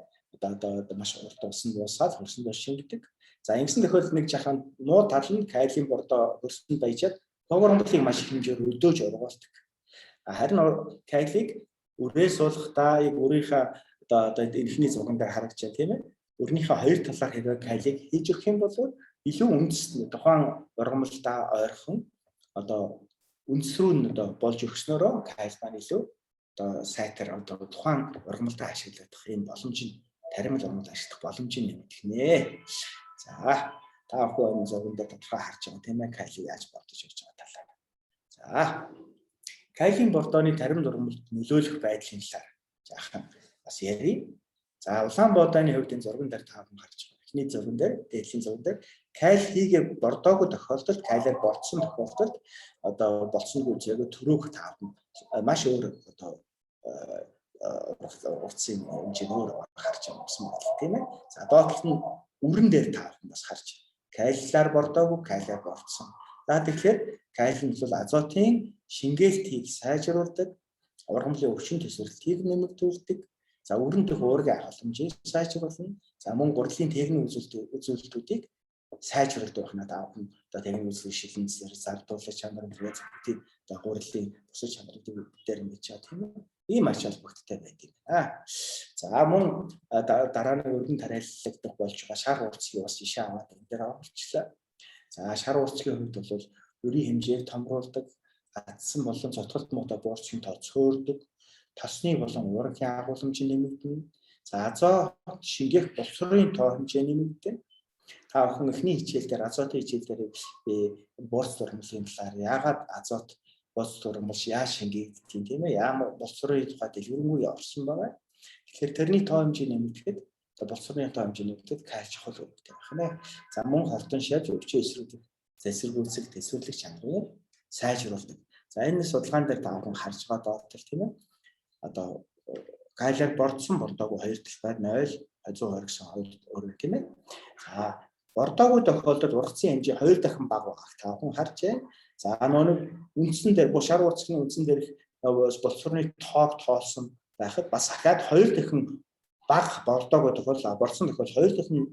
Одоо маш урт усан дуусаад хөрсөн дээр шингэдэг. За ингэсэн тохиолдолд нэг жахан муу тал нь калийн бордоо хөрсөнд баяжаад программыг маш их хэмжээр өдөөж ургуулдаг. Харин калийг үрээ суулгахдаа яг өөрийнхөө одоо энэхний зурган дээр харагдаж байна тийм ээ. Өрнийхөө хоёр талаар хэрэг калийг хийж өгөх юм бол илүү үндэсний тухайн ургамалдаа ойрхон одоо үндэс рүү нь одоо болж өгснөөрөө каль маань илүү одоо сайтар одоо тухайн ургамалдаа ашиглах юм боломж нь тарим ургамал ашиглах боломж нь нэмэгдэх нэ. За та бүхэн энэ зурган дээр тодорхой харж байгаа тийм ээ калийг яаж бодож өгч байгаа талаа. За калийн бордооны тарим ургамалд нөлөөлөх байдлын талаар жаахан бас ярив. За Улаанбаатарын хувьд энэ зурган дээр та бүхэн харж байгаа. Эхний зурган дээр, дээдлийн зурган дээр каль хийгээ бордоогүй тохиолдолд, калиар бордсон тохиолдолд одоо болцсонгүй зэрэг төрөөх та бүхэн маш өөр одоо уртсын хэмжээр харж байгаа юм байна тийм ээ. За доотлол нь үрэн дээр та бүхэн бас харж калиар бордоогүй, калиар бордсон. За тэгэхээр каль нь бол азотын шингээлтийг сайжруулдаг, ургамлын өвчин төсвөрлөлтийг нэмэгдүүлдэг. За өрн дэх уургийн халамжийг сайжруулна. За мөн гурилын техник үзүүлэлтүүдийг сайжруулдаг байна. Та бүхэн одоо техник үзүүлэлт шилэнцээр зардуулах чанар бүгдийг одоо гурилын бусад чанаруудыг дээр ингэж чад тийм үү? Ийм ач холбогдолтой байдаг. За мөн дараа нь өргөн тариалагдах болж байгаа шар урцгийг бас ишээ аваад энэ дээр авалчлаа. За шар урцгийн хувьд бол өрийн хэмжээг томруулдаг, гадсан болон цотголт муутай буурчгийн тоо цөөрдөг, тосны болон уургийн агуулмж нэмэгдэнэ. За азот шингээх боловсролын тоо хэмжээ нэмэгдэнэ. Та бүхэн эхний хичээл дээр азотын хичээл дээр би буурц ургамлын талаар яагаад азот буурц ургамл яаж шингээгддэг тийм ээ, ямар боловсролын тухай дэлгэрэнгүй явуулсан байгаа. Тэгэхээр тэрний тоо хэмжээ нэмэгдэхэд боловсролын тоо хэмжээ нэмэгдэхэд каль чухал үүрэгтэй байна. За мөн хортон шаж өвчин эсрэг засваргүйцэл төсвөрлөх чанарыг сайжруулдаг. За энэ судалгаан дээр та бүхэн харж байгаа доктор тийм ээ. Одоо калиар бордсон бордоогүй 2 талбайд 0 120 гэсэн хоёр тийм ээ. За бордоогүй тохиолдолд ургацын хэмжээ 2 дахин бага байгааг та бүхэн харж байна. За нэг үндсэн дээр шар ургацны үндсэн дээр боловсролын тоог тоолсон байхад бас ахаад 2 дахин бага бордоогүй тохиолдол бордсон тохиолдолд 2 дахин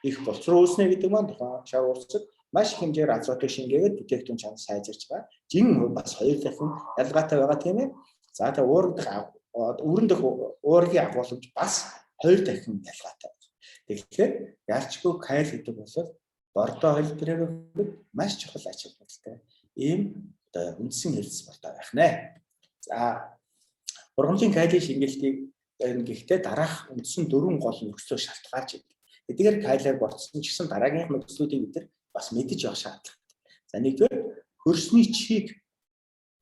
их боловсрол үүснэ гэдэг маань тухайн шар ургацыг маш их хэмжээр азотыг шингээгээд бүтээгдэхүүн чанар сайжирч байгаа. Жин бас 2 дахин ялгаатай байгаа тийм ээ. За тэгээ өрн дэх уургийн агуулмж бас 2 дахин ялгаатай. Тэгэхээр ялчгүй каль гэдэг бол бордоо хэлбэрээр өгөхөд маш чухал ач холбогдолтой ийм одоо үндсэн хэлэлц бордоо байх нэ. За ургамлын кайлийн шингэлтийг гэхдээ дараах үндсэн 4 гол нөхцөл шалтгаалж байдаг. Эдгээр кайлаар борцсон ч гэсэн дараагийн нөхцлүүдийг бид нар бас мэдэж явах шаардлагатай. За нэгдүгээр хөрсний чийг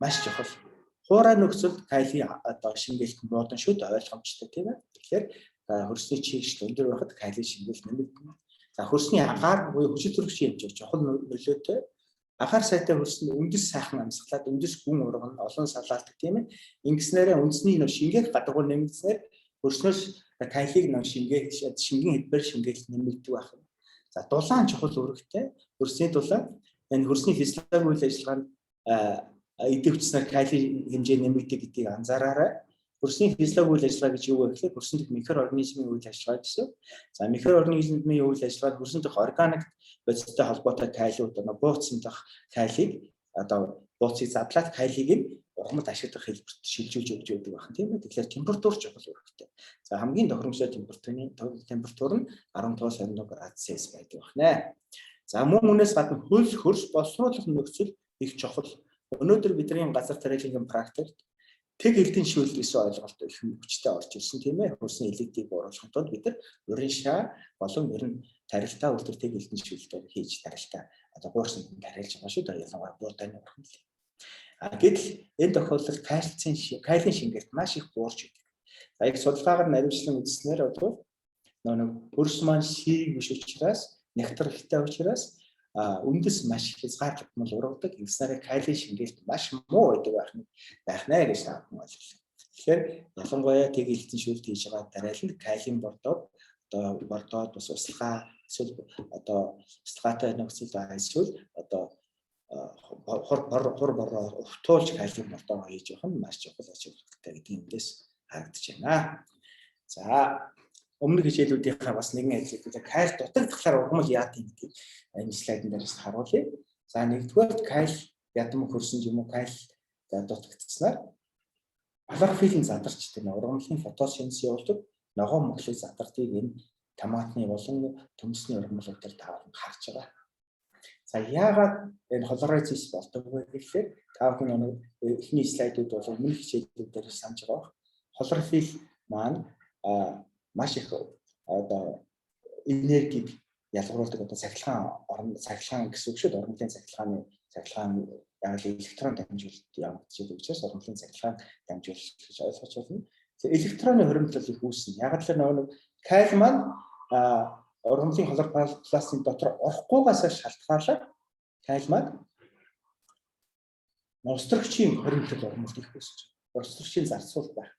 маш чухал. Хуурай нөхцөлд кайлийн одоо шингэлт модон шүд ойлгомжтой тийм ээ. Тэгэхээр хөрсний чийг өндөр байхад кайлийн шингэлт нэмэгдэнэ. За хөрсний агаар буюу хүчил төрөгчийн хэмжээ чухал нөлөөтэй. Агаар сайтай хөрсөнд үндэс сайхан амьсгалаад үндэс гүн урган олон салаалдаг тийм ээ. Ингэснээрээ үндэсний шингээх гадагшаа нэмэгдснээр хөрснөөс кайлыг шингэн хэлбэр шингээлт нэмэгддэг байх. За дулаан чухал үүрэгтэй. Хөрсний дулаан энэ хөрсний физиологийн үйл ажиллагаанд идэвхжснээр калий хэмжээ нэмэгдэг гэдгийг анзаараарай. Хөрсний физиологийн үйл ажиллагаа гэж юу вэ гэхээр хөрсөн дэх микроорганизмын үйл ажиллагаа гэсэн. За микроорганизмын үйл ажиллагаа хөрсөн дэх органик бодистой холбоотой калиуд бууцсан дах калийг одоо бууцыг задлаад калийг ургамал ашиглах хэлбэрт шилжүүлж өгч байдаг байна тийм ээ. Тэгэхээр температур чухал үүрэгтэй. За хамгийн тохиромжтой температур нь 15-21 градус Цельсиус байдаг байна. За мөн үнээс гадна хөрс боловсруулах нөхцөл их чухал. Өнөөдөр бидний газар тариалан практикт тэг элдэн шүүлт гэсэн ойлголт их хүчтэй орж ирсэн тийм ээ. Хөрсний электийг бууруулахын тулд бид нар урийн шаа болон ерөн тарилтаа үлдэр тэг элдэн шүүлтээр хийж тарилтаа одоо буурсан тариалж байгаа шүү дээ. Ялангуяа буурдааны урхамл. Гэтэл энэ тохиолдолд калийн шингээлт маш их буурч идэг. За их судалгаагаар наривчлан үзснээр бол нэг хөрс маань сийг биш учраас нектар ихтэй учраас үндэс маш хязгаарлагдмал ургадаг. Ингэснээр калий шингээлт маш муу байдаг байх нэ гэж таамаг ойлголоо. Тэгэхээр ялангуяа тэг элдэн шүүлт хийж байгаа дараалал калийн бордоод одоо бордоод бас услага эсвэл одоо услагаатай нөхцөл эсвэл одоо хор бороо өвтүүлж калийн бордоо хийж явах нь маш чухал ач холбогдолтой гэдгийг эндээс харагдаж байна. За өмнөх хичээлүүдийнхаа бас нэгэн ажил кайл дутагдахлаар ургамал яат юм гэдгийг энэ слайдын дээрээс харуулъя. За нэгдүгээр кайл ядам хөрсөн юм уу кайл дутагдсанаар хлорофилын задарчдаг ургамлын фотосинтез явуулдаг ногоон мөглийг задардыг энэ томатны болон төмсний ургамлууд төр таавал харж байгаа. За яагаад энэ хлоризис болдог вэ гэхээр таавал эхний слайдууд бол өмнөх хичээлүүд дээр санаж байгаа. Хлорофил маань маш их одоо энергийг ялгаруулдаг одоо цахилгаан гэсэн үг шүү дээ. Ургамлын цахилгаан яг л электрон дамжуулалт явагдаж байгаа учраас ургамлын цахилгаан дамжуулалт гэж ойлгож байна. Электроны хоригдлол их үүснэ. Яг л нэг кайл маань ургамлын хлоропластын дотор орохгүйгаас шалтгаалаад кайл маань устөрөгчийн хоригдлол ургамлт их үүсэж байна. Устөрөгчийн зарцуул байх.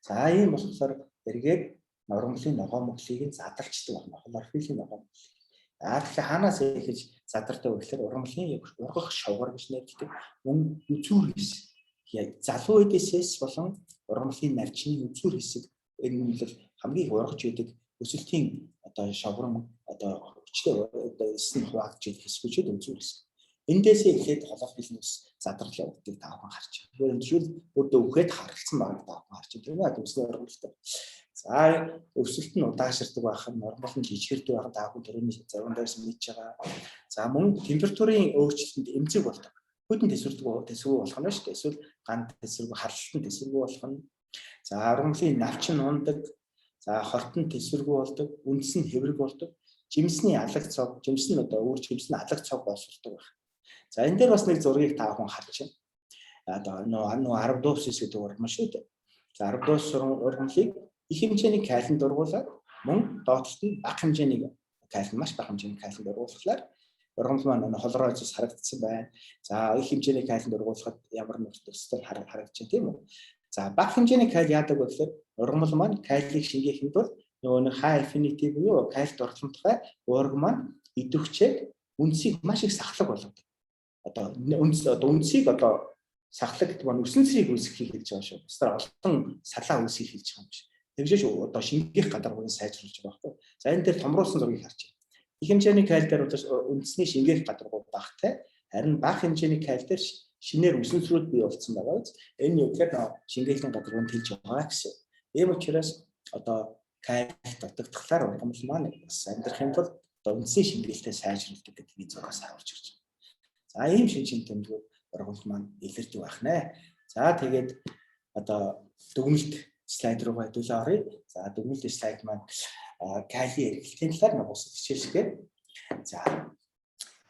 За ийм болохоор эргээд ургамлын ногоон мөглийг задарчдаг байна. Хлорофилын ногоон мөглийг. Тэгэхээр хаанаас эхэж задартай вэ гэхээр ургамлын ургах шавар гэж нэрлэдэг мөн үзүүр хэсэг. Залуу үедээс болон ургамлын нарчны үзүүр хэсэг энэ нь бол хамгийн их ургаж байдаг өсөлтийн одоо шаврын одоо хүчтэй эсн хуваагдж идэх хэсгүүд үзүүр хэсэг. Эндээс эхлээд хлорофилнээс задрал явагддаг таавхан харж байна. Тэгэхээр энэ жишээл өөртөө үхээд харагдсан байгаа таавхан харж байна. Тийм үү? Өсний ургамлтай. За өсөлт нь удаашрдаг байх нь ургамал нь жижигэрдэг байх таавхан төрөний зарим дээрс мэдж байгаа. За мөн температурын өөрчлөлтөнд эмзэг болдог. Хүйтэн тэсвэргүй болох нь шүү дээ. Эсвэл ган тэсвэргүй харлалтын тэсвэргүй болох нь. За ургамлын навчин ундаг. За хортон тэсвэргүй болдог. Үндэс нь хэврэг болдог. Жимсний алаг цог, жимс нь одоо өөр жимс нь алаг цог боловсрдог байх. За энэ дээр бас нэг зургийг таавхан харж байна. Одоо 10 дуусис гэдэг ургамал шүү дээ. За 10 дуус ургамлыг их хэмжээний калинд дургуулад мөн доотлолт нь бага хэмжээний калий маш бага хэмжээний калинд дургуулахлаар ургамал маань хлоризис харагдсан байна. За их хэмжээний калинд дургуулахад ямар нөхцөлтэй харагдаж байна тийм үү? За бага хэмжээний калий яадаг вэ гэхээр ургамал маань калийг шингээхэд бол нөгөө нэг high affinity буюу калий дуртамжтай уурга маань идэвхжээд үндсийг маш их сахлаг болгодог. Одоо үндсийг одоо сахлаг гэдэг маань өсөн цэрийг үүсгэхийг хэлж байгаа шүү. Бусдаар олон салаа үүсгэхийг хэлж байгаа юм шиг. Тэгжээш одоо шингээх гадаргыг сайжруулж байгаа байхгүй. За энэ дээр томруулсан зургийг харж байна. Их хэмжээний калий дээр үндэсний шингээх гадаргууд багтай. Харин бага хэмжээний калий дээр шинээр үсэнсрүүд бий болсон байгаа. Энэ юу гэхээр шингээхний гадаргууд хэлж байгаа гэсэн. Ийм учраас одоо калий дутагдахлаар ургамал маань бас амьдрахын тулд одоо үндсэн шинжилгээтэй сайжруулдаг гэдгийг зураас харуулж ирж байна. За ийм шинжлэх тэмдгүүд сургуульд маань илэрж байх нэ. За тэгээд одоо дүгнэлт слайд руу хэдүүлээ оръё. За дүгнэлт слайд маань калий эргэлтийн талаар нэг ус хичээлшгээ. За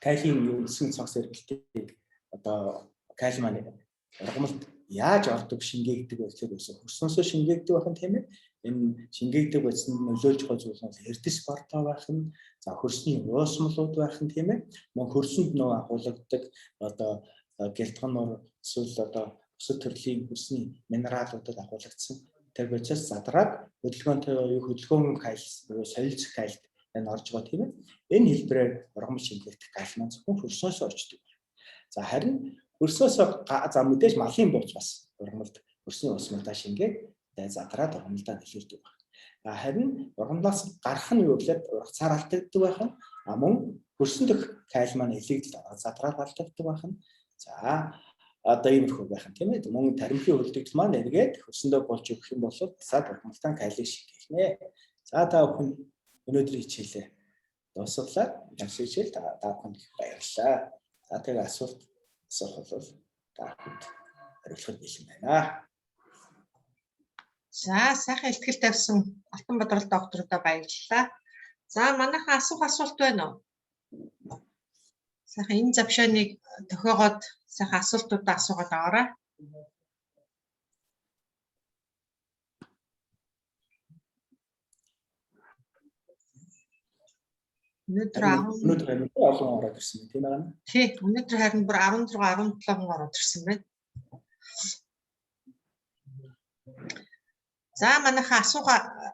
калийн үндсэн цогц эргэлтийг одоо кали маань ургамалд яаж ордог шингээгдэг вэ гэхээр хөрснөөсөө шингээгдэг байх нь тийм ээ. Энэ шингээгдэг байцанд нөлөөлж байгаа зүйл нь эрдэс спортоо байх нь, за хөрсний уусмлууд байх нь тийм ээ. Мөн хөрсөнд нөө агуулгадаг одоо гэлтгоноор эсвэл одоо бусад төрлийн хөрсний минералуудад агуулгдсан тэр процесс задраад хөдөлгөөн калс буюу солилцох калд энэ орж байгаа тийм ээ. Энэ хэлбэрээр ургамал шингээгдэх кал маань зөвхөн хөрснөөсөө очдог. За харин хөрснөөсөө за мэдээж малын бууц бас ургамалд хөрсний уусмалдаа шингээд задраад ургамалдаа нөлөөлдөг байна. Харин ургамлаас гарах нь юу гэхээр ургацаар алдагддаг байх. Мөн хөрсөн дэх кал маань илэгдэл задраад алдагддаг байх. За одоо иймэрхүү байх юм тийм ээ. Мөн таримхын хөлдөгдөл маань эргээд хөрсөндөө болж өгөх юм бол засаад ургамалтаа калийг шингээх нэ. За та бүхэн өнөөдрийн хичээлээ дуусгалаа. Дараагийн хичээл та бүхэнд баярлалаа. За тэгээ асуулт бол та бүхэнд хариулахад бэлэн байна. За сайхан ихтгэл тавьсан Алтанбаатар докторудаа баярлалаа. За манайхан асуулт байна уу? Сайхан энэ завшааныг тохиогоод сайхан асуултуудаа асуугаад аваарай. Өнөөдөр олон ороод ирсэн тийм ээ. Тий, өнөөдөр харин бүр 16 17 хүн ороод ирсэн байна. За манайхан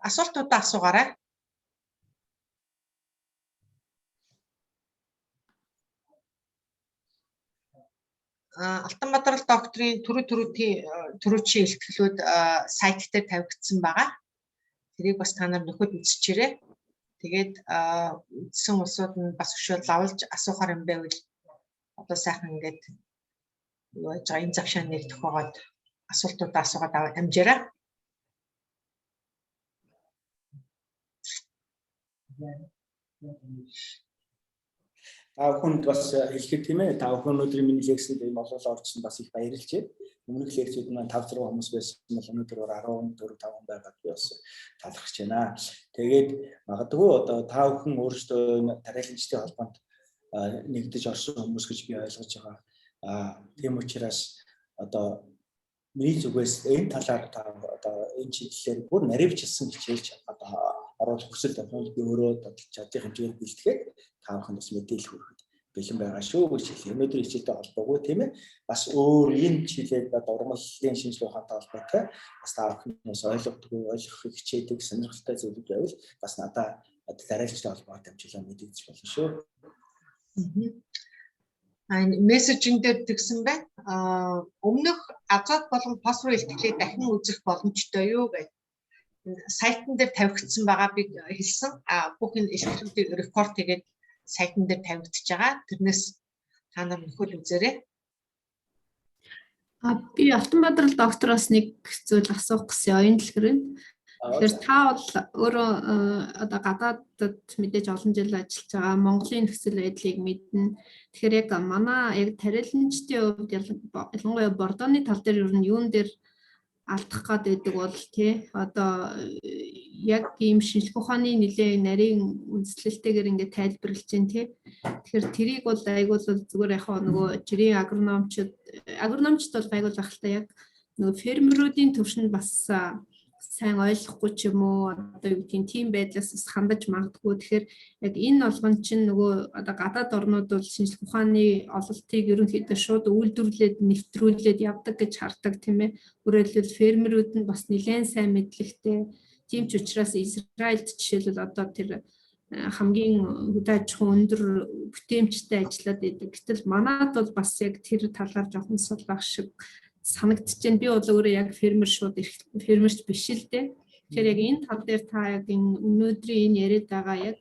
асуултуудаа асуугаарай. Алтанбаатар докторийн төрүүчийн илтгэлүүд сайт дээр тавигдсан байгаа. Тэрийг бас та нар нөхөд үзчихээрэй. Тэгээд үдсэн улсууд нь бас өшөөл авалж асуухаар юм байвал одоо сайхан ингээд юу яаж байгаа энэ завшааныг тохиогоод асуултуудаа асуугаад амжаарай. Та бүхэнд бас хэлэхэд тийм ээ. Та бүхэн өнөөдрийн миний лекцэд ийм олол орсон бас их баярлж байна. Өмнөх лекцүүд маань 5 6 хүмүүс байсан бол өнөөдөр 14 5 байгаад би бас талархаж байна. Тэгээд магадгүй одоо та бүхэн өөрсдөө тариаланчдын холбоонд нэгдэж орсон хүмүүс гэж би ойлгож байгаа. Тийм учраас одоо миний зүгээс энэ талаар та одоо энэ чиглэлээр бүр наривчилсан хичээлж одоо оруулах хүсэл тавьсан би өөрөө чадчих хэмжээгээр бэлтгээд та бүхэнд бас мэдээлэл хүргэх бэлэн байгаа шүү гэж хэлээ. Өнөөдрийн хичээлтэй холбоогүй тийм ээ. Бас өөр энэ чиглэлд ургамлын шинжилгээ ухаантай холбоотой бас та бүхнээс ойлгохыг хичээдэг сонирхолтой зүйлүүд байвал бас надад тариаланчтай холбоотой хэмжээлээ мэдээлж болно шүү. Мессежинг дээр тэгсэн байна. Өмнөх азот болон фосфор илтгэлийг дахин үзэх боломжтой юу гэж сайтн дээр тавигдсан байгаа би хэлсэн. Бүх энэ илтгэлүүдийг рекорд хийгээд сайтн дээр тавигдчихж байгаа. Тэрнээс та нар нөхөд үзээрэй. Би Алтанбаатар доктороос нэг зүйл асуух гэсэн оюун дэлгэрэн. Тэгэхээр та бол өөрөө одоо гадаадд мэдээж олон жил ажиллаж байгаа Монголын нөхцөл байдлыг мэднэ. Тэгэхээр яг манай яг тариаланчдын хувьд ялангуяа бордооны тал дээр ер нь юун дээр алдах гад байдаг бол тий одоо яг ийм шинжилгээ ухааны нэлээ нарийн үндэслэлтэйгээр ингээд тайлбарлаж байна тий. Тэгэхээр тэрийг бол айгуул зүгээр яг нөгөө жирийн агрономчд бол айгуул ахaltaа яг нөгөө фермерүүдийн төвшөнд бас сайн ойлгохгүй ч юм уу одоо юу гэдгийг тийм байдлаас бас хандаж магадгүй. Тэгэхээр яг энэ болгон чинь нөгөө одоо гадаад орнууд бол шинжилгээ ухааны ололтыг ерөнхийдөө шууд үйлдвэрлээд нэвтрүүлээд явдаг гэж хардаг тийм ээ. Өөрөлдвөл фермерүүд нь бас нэлээд сайн мэдлэгтэй. Тийм ч учраас Израильд жишээлбэл одоо тэр хамгийн хөдөө аж ахуйн өндөр бүтээмжтэй ажиллаад байдаг. Гэтэл манайд бол бас яг тэр талаар жоохон сулбах шиг санагдаж байна. Би бол өөрөө яг фермерч биш л дээ. Тэгэхээр яг энэ тал дээр та яг энэ өнөөдрийн энэ яриад байгаа яг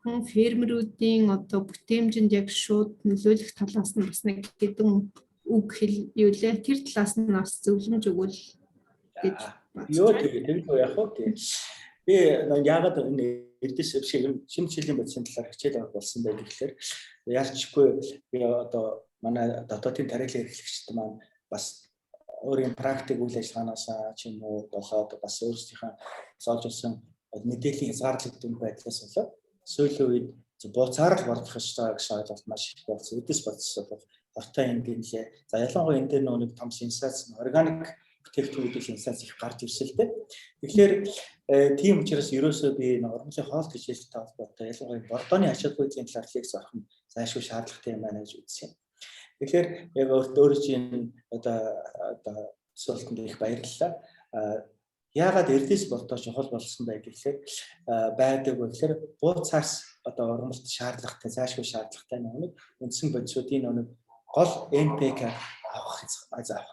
хүн фермерүүдийн одоо бүтээмжинд яг шууд нөлөөлөх талаас нь бас нэг хэдэн үг хэлээ. Тэр талаас нь бас зөвлөмж өгвөл гэж Юу тэгээд яг хөө тийм. Би яагаад энэ эрдэс шиг шинэ жилийн бодисын талаар хичээл авах болсон байх гэхээр яарчгүй би одоо манай дотоодын тариалан эрхлэгчид маань бас өөрийн практик үйл ажиллагаанаас ч юм уу болоод бас өөрсдийнхээ олж авсан мэдээллийн хязгаарлагдсан байдлаас болоод сүүлийн үед бууцаар л бordох ёстой гэж ойлголт маш их болсон. Эдис бодсон бол хортой юм гинлээ. За ялангуяа энэ дээр нэг том сенсац органик бүтээгдэхүүнүүдийн сенсац их гарч ирсэн л дээ. Тэгэхээр тийм учраас ерөөсөө би уран хоол хичээлтэй холбоотой ялангуяа бордооны ачаал байдлын талаар лекц авах нь зайлшгүй шаардлагатай юм байна гэж үзсэн. Тэгэхээр яг өөрөө чинь одоо асуултанд их баярлалаа. Яагаад эрдэс бордоо чухал болсон бай гэхээр байдаг гэхээр бууцаас одоо урмалт шаардлагатай зайлшгүй шаардлагатай нэг үндсэн бодисуудын нэг гол NPK авах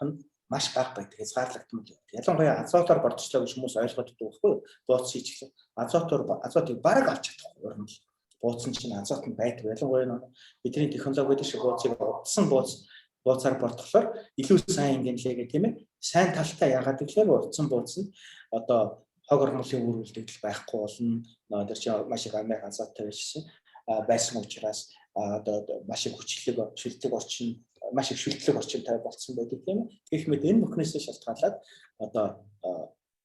нь маш бага байдаг хязгаарлагдсан юм. Ялангуяа азотоор бордочлоо гэж хүмүүс ойлгоод байдаг байхгүй юу? Бууц хийчихлээ. Азотыг бараг авч чадахгүй урмал. Бууцсан чинь азот нь байдаг. Ялангуяа бидний технологиуд шиг бууцыг удсан бууцаар бордохлоор илүү сайн ингэнлээ гэх тийм ээ. Сайн талтай яагаад гэвэл удсан бууц нь одоо хог гормолын үр үлдэгдэл байхгүй болно. Нөөдөр чи маш их амиак азоттой байсан учраас одоо маш их шүлтлэг орчин маш их шүлтлэг орчинтай болсон байдаг тийм ээ. Гэх мэт энэ бүхнээс шалтгаалаад одоо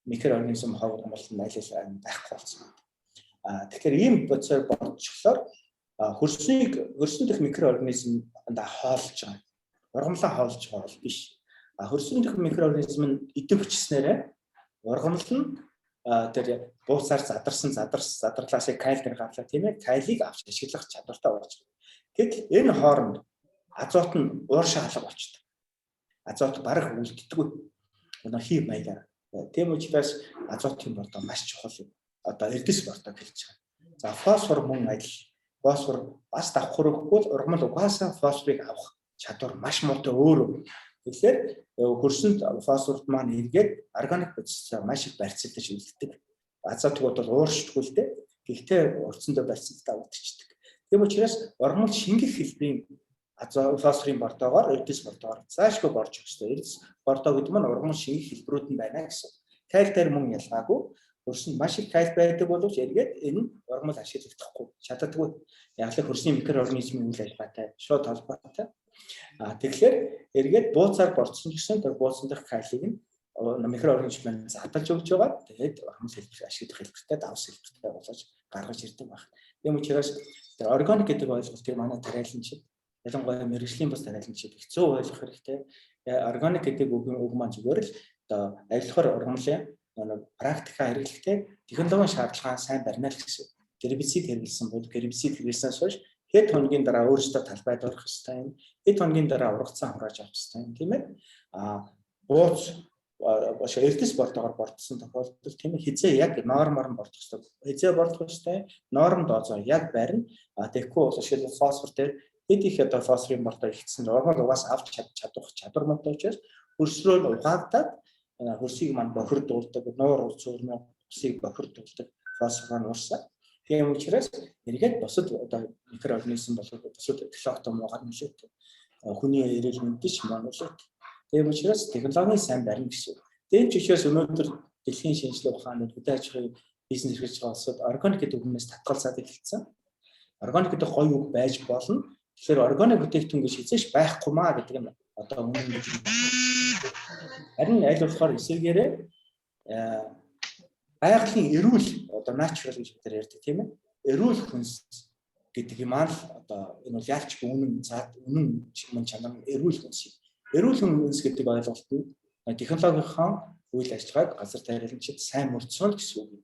микроорганизм хог гормол нь айлал байхгүй болсон. Тэгэхээр ийм процесс болчихлоор хөрсөн дэх микроорганизм хоолж байгаа. Ургамлаа хоолж байгаа бол биш. Хөрсөн дэх микроорганизм нь эдэн хүчснээрээ ургамал нь тэр бууцаар задарлаасаа калий гарлаа тийм ээ. Калийг авч ашиглах чадвартай болж байна. Гэтэл энэ хооронд азот нь ууршаа алга болчихдог. Азот бараг үлддэггүй. Өнөө хий маягаар. Тийм учраас азотын бордоо маш чухал юм. Одоо эрдэс бордоо хэлж байгаа. За фосфор мөн адил. Фосфор бас давх хэрэггүй ургамал угаасаа фосфорыг авах чадвар маш муутай өөр. Тэгэхээр хөрсөнд фосфорд маань эргээд органик бодистой маш их барьцаалтаж үлддэг. Азотууд бол ууршдаггүй л дээ. Гэхдээ урдсандаа барьцаалтаа үлдчихдэг. Тийм учраас ургамал шингэх хэлбэрийн фосфорын бордоогоор эрдэс бордоогоор заашгүй борж өгсөн. Эрдэс бордоо гэдэг нь ургамал шингэх хэлбэрүүд нь байна гэсэн. Калий дээр мөн ялгаагүй. Хөрсөнд маш их калий байдаг боловч эргээд энэ ургамал ашиглагдахгүй чаддаггүй. Яг л хөрсний микроорганизмын үйл ажиллагаатай шууд холбоотой. Тэгэхээр эргээд бууцаар борцсон гэсэн тэр бууцсан дэх калийг нь микроорганизм задалж өгч байгаа. Тэгээд ургамал хэлбэр ашиглах хэлбэртэй давс хэлбэртэй болож гаргаж ирдэг байна. Тийм учраас тэр органик гэдэг ойлголтыг манай тариаланчид ялангуяа мэргэжлийн бас тариаланчид хэцүү ойлгох хэрэгтэй. Органик гэдэг үг маань зүгээр л одоо авилгаар ургамлын практика хэрэглэхдээ технологийн шаардлагаа сайн барина л гэсэн. Гербицид хэрэглэсэн бол гербицид хэрэглэснээс хойш хэд хоногийн дараа өөрөөсөө талбайд орох хэрэгтэй юм. Хэд хоногийн дараа ургацсан хурааж авах хэрэгтэй юм, тийм ээ. Бууц баш эрдэс бордоогоор бордсон тохиолдолд тийм ээ хизээ яг нормоор нь бордох хэрэгтэй. Хизээ бордох хэрэгтэй. Норм дозоо яг барина. Тэгэхгүй бол шил фосфор дээр хэд их одоо фосфорын бордоо ихсэн ургамал угаас авч чадах чадвар муутай учраас хөрсрөө угаагдаад хөрсийг маань бохирдуулдаг, нуур цөөрнө усыг бохирдуулдаг фосфор нь уурсаа. Тийм учраас эргээд бусад одоо микроорганизм болоод бусад технологи муугаар нөлөөтэй. Хүний эрүүл мэндэд маань нөлөөтэй. Тийм учраас технологийн сайн барина гэсэн. Тийм ч учраас өнөөдөр дэлхийн шинжилгээ ухаанд хөдөө аж ахуйн бизнес эрхэлж байгаа улсууд органик гэдэг үгнээс татгалзаад эхэлсэн. Органик гэдэг гоё үг байж болно. Тэгэхээр органик бүтээгдэхүүн гэж хизээш байхгүй маа гэдэг нь одоо үнэн гэж. Харин аль болохоор эсэргээрээ байгалийн эрүүл одоо natural гэж бид ярьдаг тийм ээ. Эрүүл хүнс гэдэг юм аа л одоо энэ бол ялчгүй үнэн мөн чанар эрүүл хүнс. Эрүүл хүнс гэдэг ойлголт нь технологийн үйл ажиллагааг газар тариаланчид сайн мөрдсөн гэсэн үг юм.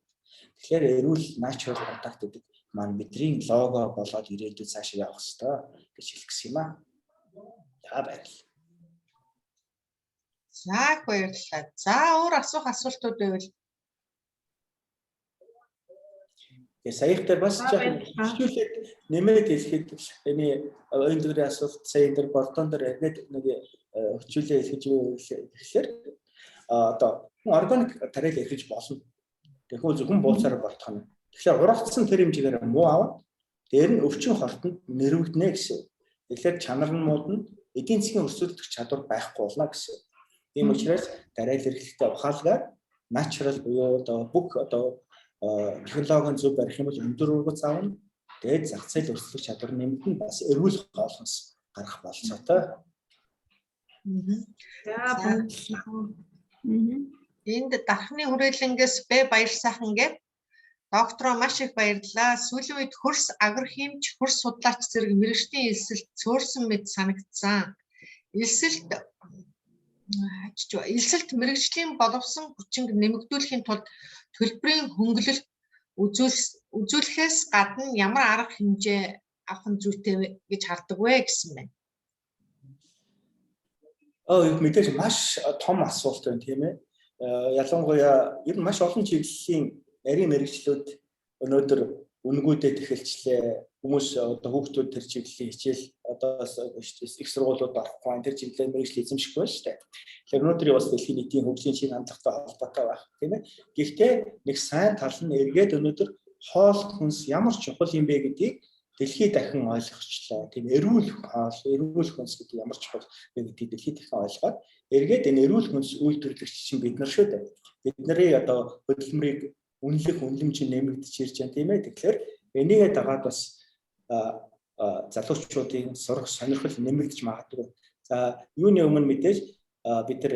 Тэгэхээр эрүүл natural product гэдэг маань бидний лого болоод ирээдүйд цаашаа явах хэрэгтэй гэж хэлэх гэсэн юм аа. За баярлалаа. За баярлалаа. За өөр асуух асуултууд байвал саях дээр бас хичүүлээд нэмээд хэлэхэд энэ оюун төгрийн асуулт сая дээр бордон дээр яг нэг хичүүлээ хэлж гэхээр одоо органик тариал эрхэж болно. Тэгэхгүй зөвхөн бууцаар бордох нь. Тэгэхээр урагдсан тэр хэмжээгээр муу аваад дээр нь өвчин хортонд нэрвэгдэнэ гэсэн. Тэгэхээр чанар нь муудна, эдийн засгийн өрсөлдөх чадвар байхгүй болно гэсэн. Тийм учраас тариал эрхлэлтэй ухаалгаар natural буюу одоо бүх одоо технологийн зөв барих юм бол өндөр ургац аавна. Тэгээд зах зээл өрсөлдөх чадвар нэмэгдэн бас эрүүл хоолноос гарах болцоотой. Энд дархны хүрээлэнгээс Б Баяр сайхан гээд доктороо маш их баярлалаа. Сүүлийн үед хөрс агрохимч, хөрс судлаач зэрэг мэрэгжлийн элсэлт цөөрсөн мэт санагдсан. Элсэлт мэрэгжлийн боловсон хүчинг нэмэгдүүлэхийн тулд төлбөрийн хөнгөлөлт үзүүлэхээс гадна ямар арга хэмжээ авах нь зүйтэй гэж хардаг вэ гэсэн байна. Мэдээж маш том асуулт байна тийм ээ. Ялангуяа ер нь маш олон чиглэлийн нарийн мэрэгчлүүд өнөөдөр үнгүүдэд эхэлчлээ. Хүмүүс одоо хүүхдүүд тэр чиглэлийн хичээл одоо их сургуулиуд орохгүй тэр чиглэлийн мэрэгжил эзэмшихгүй байна шүү дээ. Тэгэхээр өнөөдөр бас дэлхийн нийтийн хөгжлийн чиг хандлагатай холбоотой байх тийм ээ. Гэхдээ нэг сайн тал нь эргээд өнөөдөр хоол хүнс ямар чухал юм бэ гэдгийг дэлхийд дахин ойлгочлаа. Тийм эрүүл хоол, эрүүл хүнс гэдэг ямар чухал вэ гэдгийг дэлхийд дахин ойлгоод эргээд энэ эрүүл хүнс үйлдвэрлэгч чинь бид нар шүү дээ. Бидний одоо хөдөлмөрийг үнэлэх үнэлэмж нэмэгдэж ирж байна тийм ээ. Тэгэхээр энийгээ дагаад бас залуучуудын сурах сонирхол нэмэгдэж магадгүй. За юуны өмнө мэдээж бид нар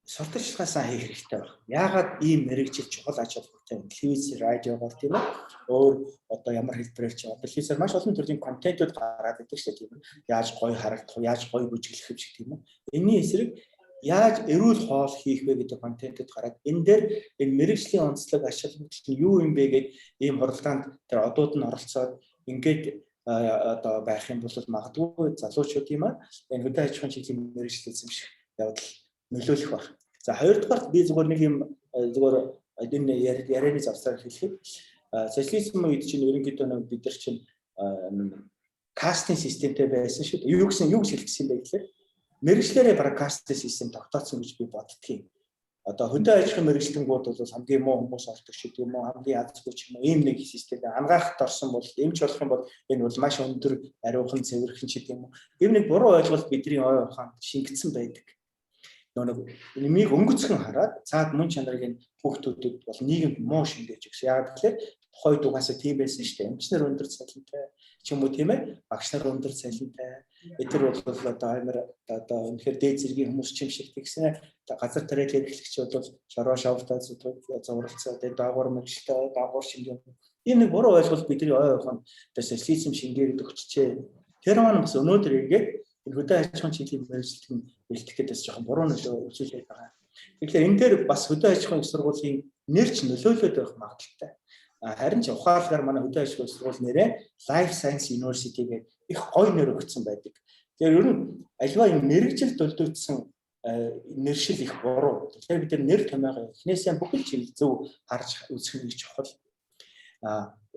сурталчилгаа сайн хийх хэрэгтэй байна. Яагаад ийм мэрэгжил чухал ач холбогдолтой телевиз, радиогоор тийм ээ. Өөр одоо ямар хэлбэрээр ч телевизээр маш олон төрлийн контентууд гараад байдаг шүү дээ тийм ээ. Яаж гоё харагдах, яаж гоё бүжиглэх юм шиг тийм ээ. Энийн эсрэг яаж эрүүл хоол хийх вэ гэдэг контентууд гараад энэ дээр энэ мэрэгжлийн онцлог ач холбогдол нь юу юм бэ гэдэг ийм хуралдаанд тэр одууд нь оролцоод ингээд одоо байх юм бол магадгүй залуучууд юм аа энэ хөдөө аж ахуйн чиглэлийн мэрэгжил эзэмших явдал нөлөөлөх баг. За хоёрдугаар би зүгээр нэг юм зүгээр энэ ярианы завсаар хэлэхэд социализм үед чинь ерөнхийдөө бид нар чинь кастинг системтэй байсан шүү дээ. Юу гэж хэлсэн юм бэ гэхээр мэрэгчлэрээ бараг кастинг систем тогтооцсон гэж би боддгийн. Одоо хөдөө аж ахуйн мэрэгчлэнгүүд бол хамгийн муу хүмүүс ордог ч гэдэг юм уу, хамгийн язгүй ч юм уу ийм нэг системтэй ангаахт орсон бол эмч болох юм бол энэ бол маш өндөр ариухан цэвэрхэн ч гэдэг юм уу. Ийм нэг буруу ойлголт бидний ой ухаанд шингэсэн байдаг. Нэмийг өнгөцгөн хараад цаад мөн чанарын хүүхдүүдэд бол нийгэмд муу шингээж өгсөн. Яагаад гэхээр тухайд угаасаа тийм байсан шүү дээ. Эмчнэр өндөр цалинтай ч юм уу тийм ээ. Багш нар өндөр цалинтай. Эдгээр бол одоо амар одоо үнэхээр дээд зэргийн хүмүүс ч юм шиг тэгсэн. Газар тариалал эрхлэгч бол шороо шавтаа зуралцаа тэгээд даагуур мэрэгчлээ даагуур шингэн. Ийм нэг буруу ойлголт бидний ой ухаанд социализм шингээд өгчжээ. Тэр маань бас өнөөдөр эргээд энэ хөдөө аж ахуйн чиглэлийн мэрэгчлэлтэн бэлтгэх гэдээс жоохон буруу нөлөө үзүүлээд байгаа. Тэгэхээр энэ дээр бас хөдөө аж ахуйн сургуулийн нэр ч нөлөөлөд байх магадaltaй. Харин ч ухаалгаар манай хөдөө аж ахуйн сургууль нэрээ Life Science University гэх их гоё нэр өгсөн байдаг. Тэгэхээр ер нь альва юм мэрэгжил төлөвлөсөн нэршил их буруу. Тэгэхээр бид нэр томьёо эхнээсээ бүхэл чиглэл зөв харж үзэх нь чухал.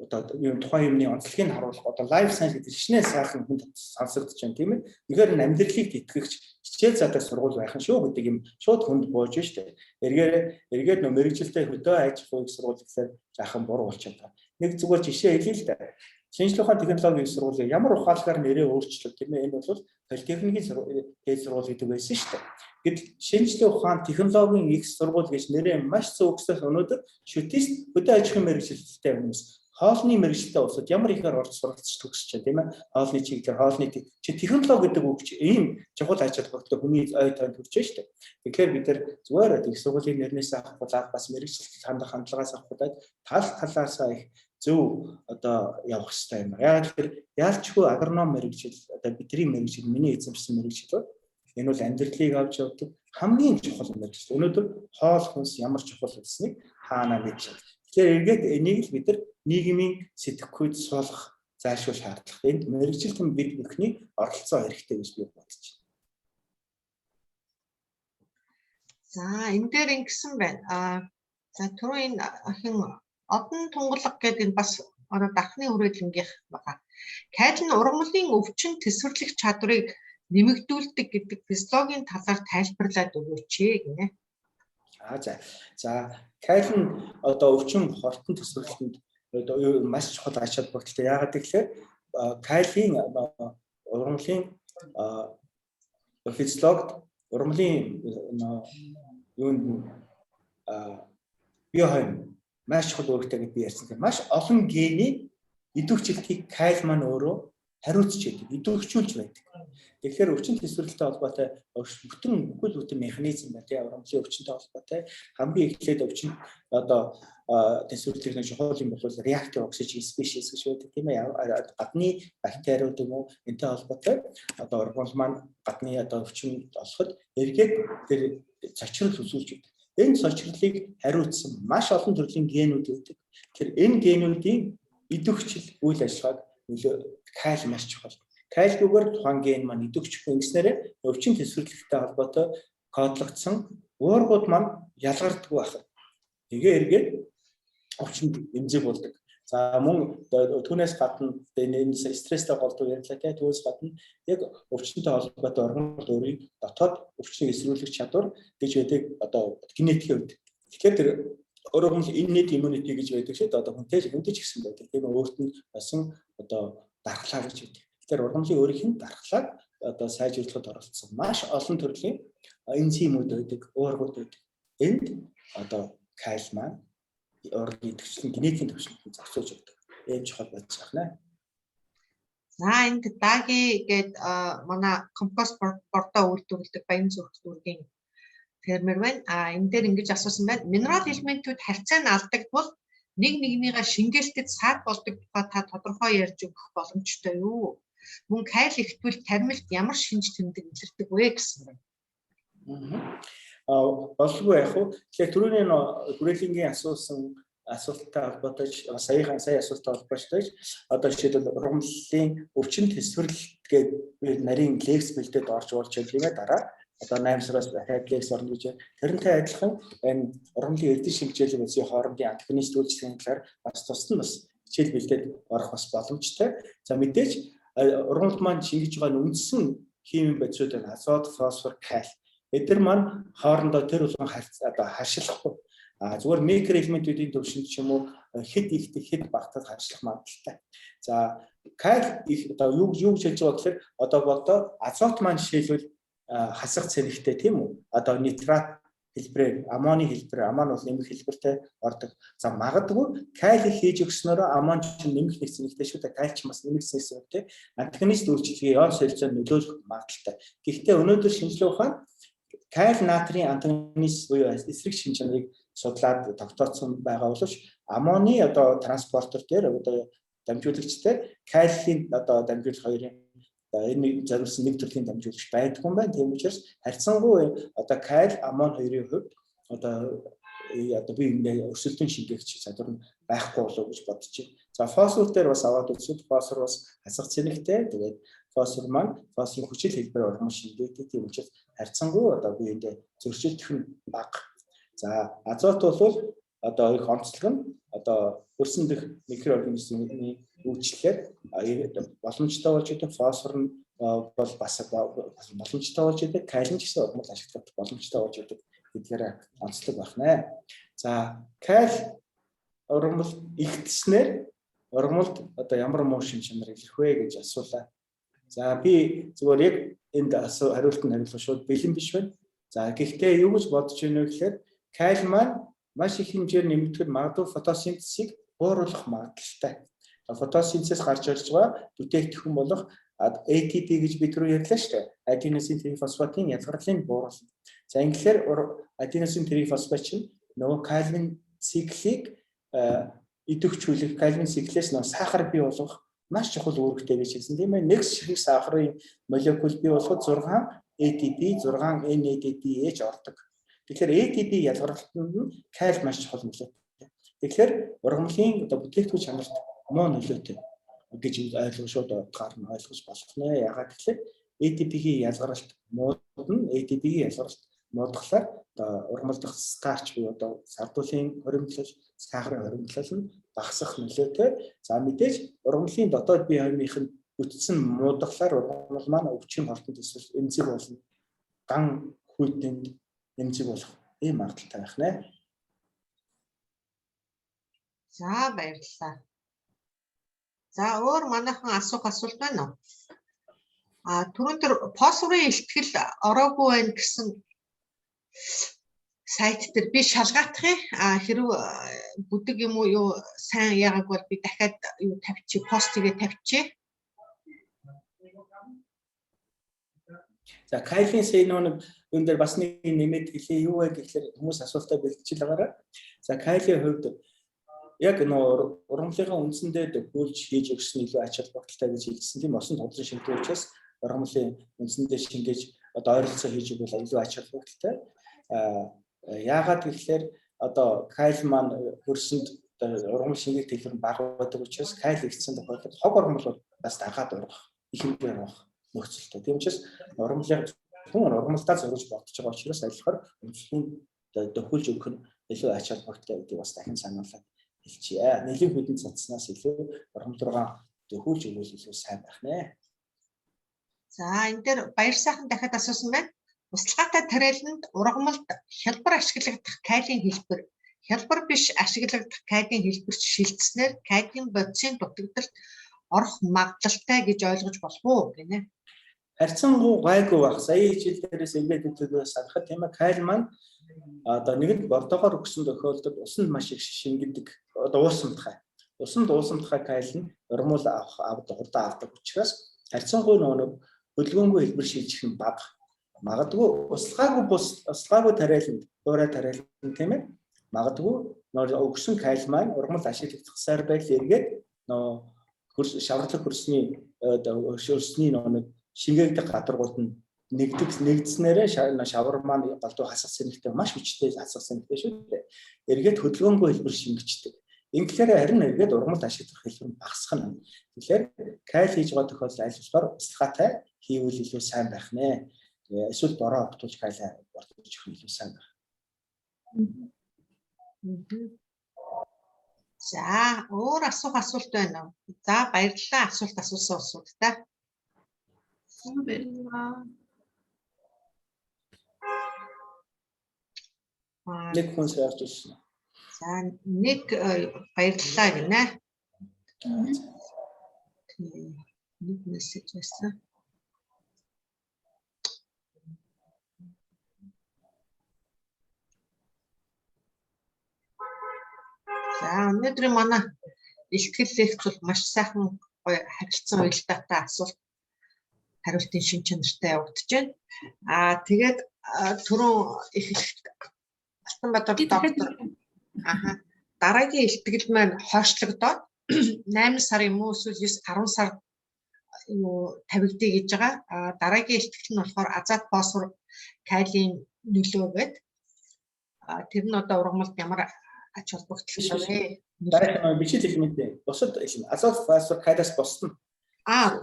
Одоо юм тухайн юмны онцлогийг харуулах одоо life science гэдэг шинэ сайхан хүнд сонсогдож байна тийм ээ. Тэгэхээр амьдралыг тэтгэгч хичээл задаг сургууль байх нь шүү гэдэг юм шууд хүнд бууж штэ. Эргээд нөө мэрэгжилтэй хөдөө аж ахуйн сургууль гэхээр жаахан буруу болчиход байна. Нэг зүгээр жишээ хэлье л да. Шинжлэх ухааны технологийн сургуулийг ямар ухаалгаар нэрээ өөрчлөв тийм ээ. Энэ бол политехникийн сургууль гэдэг байсан штэ. Гэтэл шинжлэх ухааны технологийн их сургууль гэж нэрээ маш зөв өгсөс өнөөдөр шүтист хөдөө аж ахуйн мэрэгжилтэй хүмүүс хоолны мэрэгчлээ усад ямар ихээр орж суралцж төгсөж байна тийм ээ. Хоолны чиглэлээр хоолны чи технологи гэдэг үг чи ийм чухал ач холбогдолтой хүний ой тойд хүрч байна шүү дээ. Тэгэхээр бид нар зүгээр их сургуулийн нэрнээс авахулаад бас мэрэгчлэлт хандах хандлагаас авахулаад талаасаа их зөв одоо явах хэрэгтэй юм. Яг тэгэхээр яалчгүй агроном мэрэгжил одоо бидний мэрэгжил миний эзэмшсэн мэрэгжил бол энэ бол амьдралыг авч явдаг хамгийн чухал мэрэгжил. Өнөөдөр хоол хүнс ямар чухал гэснийг хаана мэдж байна. Тэгэхээр эргээд энийг л бид нар нийгмийн сэтгэхүйд суулгах зайлшгүй шаардлагатай. Энд мэрэгжилтэн бид бүхний оролцоо хэрэгтэй гэж би бодож байна. За энэ дээр ингэсэн байна. За түрүү энэ ахин одон тунгалаг гэдэг бас одоо дархны хүрээлэнгийнх байгаа. Кайл нь ургамлын өвчин төсвөрлөх чадварыг нэмэгдүүлдэг гэдэг физиологийн талаар тайлбарлаад өгөөч гинэ. За кайл нь одоо өвчин хортон төсвөрлөлтөнд маш чухал ач холбогдолтой. Яагаад гэвэл кайлын ургамлын физиологид ургамлын юунд биохим маш чухал үүрэгтэй гэж би ярьсан. Маш олон гений идэвхжүүлэлтийг кайл маань өөрөө хариуцж байдаг, идэвхжүүлж байдаг. Тэгэхээр өвчин төсвөрлөлттэй холбоотой бүхэл механизм байна тийм урамлын өвчнөд холбоотой хамгийн эхлээд өвчин одоо төсвөрлөлийн чухал юм бол reactive oxygen species гэж байдаг тийм ээ. Гадны бактериуд юм уу энэтэй холбоотой одоо организм маань гадны одоо өвчин олоход эргээд тэр цочрол үзүүлж байдаг. Энэ цочрлыг хариуцсан маш олон төрлийн генүүд байдаг. Тэгэхээр энэ генүүдийн идэвхжил үйл ажиллагааг кайл маш чухал. Кайлгүйгээр тухайн ген маань идэвхжихгүй ингэснээр өвчин төсвөрлөлттэй холбоотой кодлогдсон уургууд маань ялгардаг байх. Тэгээ эргээд өвчин эмзэг болдог. За мөн түүнээс гадна энэ стресстэй голдуу ярьлаа тийм түүнээс гадна яг өвчнөд холбоотой органууд өөрийн дотоод өвчнийг эсрүүлэх чадвар гэж байдаг одоо генетикийн үед. Тэгэхээр тэр өөрөөр хэлбэл innate immunity гэж байдаг шүү дээ. Одоо хүнтэй ч гэсэн байдаг. Тийм өөрт нь басан одоо дархлаа гэж байдаг. Тэгэхээр организмын өөрийнх нь дархлааг одоо сайжруулахад оролцсон маш олон төрлийн энзимүүд байдаг, уургууд байдаг. Энд одоо кайл маань организмын төвчлэн генетикийн төвчлөлтөнд зохицуулж өгдөг. Ийм чухал байж байна. За энд даги гээд манай компост бордоо үйлдвэрлэдэг Баян зүрх дүүргийн фермер байна. Энэ дээр ингэж асуусан байна. Минерал элементүүд харьцаа нь алдагдвал нэг нэгнийгээ шингээлтэд саад болдог тухай та тодорхой ярьж өгөх боломжтой юу? Мөн кайл ихтвэл тармилт ямар шинж тэмдэг илэрдэг вэ гэсэн байна. Болгүй яг уу. Тэгэхээр түрүүний хүрээлэнгийн асуулттай холбоотой сая асуулттай холбоотой одоо жишээлбэл ургамлын өвчин төсвөрлөлт гэдэг нарийн лекс бэлдээд орж болж байгаа дараа одоо 8 сараас дахиад лекс орно гэж. Тэрнтэй адилхан энэ ургамлын эрдэнэ шилжүүлэг үсгийн хоорондын антагонист үйлчлэгийн талаар бас тусад нь бас хичээл бэлдээд орох бас боломжтой. За мэдээж ургамлт маань шингэж байгаа нь үндсэн химийн бодисууд байна. Азот, фосфор, калий. Эдгээр маань хоорондоо тэр болгон харьцуулахгүй. Зүгээр микроэлементүүдийн төвшөнд ч юм уу хэд ихтэй хэд багтаад харьцуулах магадлалтай. За калий одоо юу гэж хэлж байгаа гэхээр одоо азот маань жишээлбэл хасах цэнэгтэй тийм үү? Одоо нитрат хэлбэрээр, аммоны хэлбэрээр, аммон бол нэмэх хэлбэртэй ордог. За магадгүй калий хийж өгснөөрөө аммон ч нэмэх нэг цэнэгтэй шүү дээ. Калий ч бас нэмэх цэнэгтэй. Антагонист үйлчлэгийг яон солилцоо нөлөөлөх магадлалтай. Гэхдээ өнөөдөр шинжилгээ ухаан калий натрийн антагонист буюу эсрэг шинж чанарыг судлаад тогтооцсон байгаа боловч аммоны одоо транспортер дээр одоо дамжуулагчтай калигийн одоо дамжуулах хоёрын энэ зориулсан нэг төрлийн дамжуулагч байдгүй юм байна. Тийм учраас харьцангуй одоо калий аммон хоёрын хувьд одоо би энэ өрсөлдөөн шингээгч чадвар нь байхгүй болов уу гэж бодож байна. За фосфор дээр бас аваад үзвэл фосфор бас хасах цэнэгтэй. Тэгээд фосфор маань фосфорын хүчил хэлбэр ургамал шингээдэг. Тийм учраас харьцангуй одоо би энэ зөрчилдөх нь бага. За азот бол одоо их онцлог нь одоо хөрсөн дэх микроорганизмын үйлчлэлээр боломжтой болж байгаа. Фосфор нь бол бас боломжтой болж байгаа. Калий ч гэсэн ургамал ашиглах боломжтой болж байгаа гэдгээр онцлог байна. За калий ургамал ихтснээр ургамалд одоо ямар муу шинж чанар илэрх вэ гэж асуулаа. За би зүгээр яг энд хариултанд хариулах шууд бэлэн биш байна. За гэхдээ юу гэж бодож байна вэ гэхээр калий маань маш их хэмжээр нэмэгдэхэд магадгүй фотосинтезийг бууруулах магадлалтай. Фотосинтез гарч ирж байгаа бүтээгдэхүүн болох ATP гэж бид түрүү ярьлаа шүү дээ. Аденосин трифосфатын язгарлын бууруулна. За ингээр аденосин трифосфат чинь нөгөө калийн циклийг идэвхжүүлэх, калийн циклээс нөгөө сахар бий болгох маш чухал үүрэгтэй гэж хэлсэн. Тийм ээ, нэг ширхэг сахарын молекул бий болгоход 6 ATP, 6 NADPH ордог. Тэгэхээр ATP ялгарлалтанд нь калий маш чухал нөлөөтэй. Тэгэхээр ургамлын одоо бүтээгдэхүүн чанарт муу нөлөөтэй гэж ойлгох шууд гарна ойлгож болох нэ. Ягаад гэвэл ATP-ийн ялгаралт муудна, ATP-ийн ялгаралт муудахлаар одоо ургамал дахь старч буюу одоо сардуулын хоримтлал, сахарын хоримтлал нь багасах нөлөөтэй. За мэдээж ургамлын дотоод бие хоримын бүтцэн муудахлаар ургамал маань өвчин холтод эсвэл эмзэг болно. Ган хүйтэнд эмзэг болох ийм магадлалтай байх нэ. За баярлалаа. За өөр манайхан асуух асуулт байна уу? Түрүүн тэр фосфорын илтгэл ороогүй байх гэсэн сайт дээр би шалгаатгах хэрв бүдэг юм уу юу сайн яагааг бол би дахиад юу тавьчих постигээ тавьчих. За Кайлийн сэнүүн энэ дээр бас нэг нэмээд хэлээ юу вэ гэхээр хүмүүс асуултаа бэлтгэж байгаараа. За Кайлийн хувьд яг нөө ургамлынхаа үндсэндээ төгөөлж хийж өгсөн илүү ач холбогдолтой гэж хэлсэн тийм усан тодлон шинжилгээ учраас ургамлын үндсэндээ шингээж одоо ойролцоо хийж өгвөл илүү ач холбогдолтой. Яагаад гэхээр одоо Кайл маань хөрсөнд ургамал шингээх дэлбэр бага байдаг учраас Кайл ихсэн тохиолдолд хог ургамал бол бас дагаад ургах их хэмжээр ургах нөхцөлтэй. Тийм учраас ургамалтаа зориулж бодож байгаа учраас айлхаар үндсэнд төгөөлж өгөх нь илүү ач холбогдолтой гэдгийг бас дахин сануулад хэлчихье. Нэлийн хүйтэн цацснаас илүү ургамал руугаа төхүүлж өгвөл илүү сайн байх нэ. За энэ дээр баяр сайхан дахиад асуусан байна. Услахаатай тариаланд ургамалд хялбар ашиглагдах кайлийн хэлбэр, хялбар биш ашиглагдах кайлийн хэлбэрч шилжснээр кайлийн бодисын дутагдалт орох магадлалтай гэж ойлгож болов уу гинэ. Харьцангуй гайгүй байх. Сая хичээл дээрээс ингээд төлөвлөс санахад тийм ээ Кайл маань одоо нэгэн бордогоор өгсөн тохиолдолд усанд маш их шингэдэг. Одоо уусамтгай. Усанд уусамтгай Кайл нь ургамал хурдан авдаг учраас харьцангуй нөгөө хөдөлгөөнгүй хэлбэр шилжих нь бага. Магадгүй услахаагүй тариаланд, дуурай тариаланд тийм ээ. Магадгүй нөгөө өгсөн Кайл маань ургамал ашиглагдахсаар байл эргээд нөгөө шаварлах хөрсний нөгөө шингээгдэх гадаргууд нь нэгдснээрээ шавар маань голдуу хасах сэнэгтэй маш хүчтэй хасах сэнэгтэй шүү дээ. Эргээд хөдөлгөөнгүй хэлбэр шингэждэг. Ингээр харин эргээд ургамал ашиглах хэлбэр нь багасах нь. Тэгэхээр Кайл хийж байгаа тохиолдолд аль болохоор услахаатай хийвэл илүү сайн байх нэ. Эсвэл бороо октуулж Кайлаа бортож өгөх илүү сайн байх. За өөр асуулт байна уу? За баярлалаа асуулт асуусан улсуудтай. Нэг хүн сарж ирсэн. За нэг баярлалаа гинэ. Нэг мессеж байсан. За өнөөдрийн манай ихтгэл лекц бол маш сайхан харилцан уялдаатай асуулт хариултын шин чанартай явагдаж байна. Тэгээд түрүүн их Алтанбаатар доктор дараагийн ихтгэл маань хойшлогдоод 8 сар юм уу эсвэл 10 сар тавигдъя гэж байгаа. Дараагийн ихтгэл нь болохоор азат фосфор калием нөлөө гэдэг. Тэр нь одоо ургамалд ямар ач холбогдол вэ? Дараагийн бичил элемент бусад азот фосфор калиас босдно.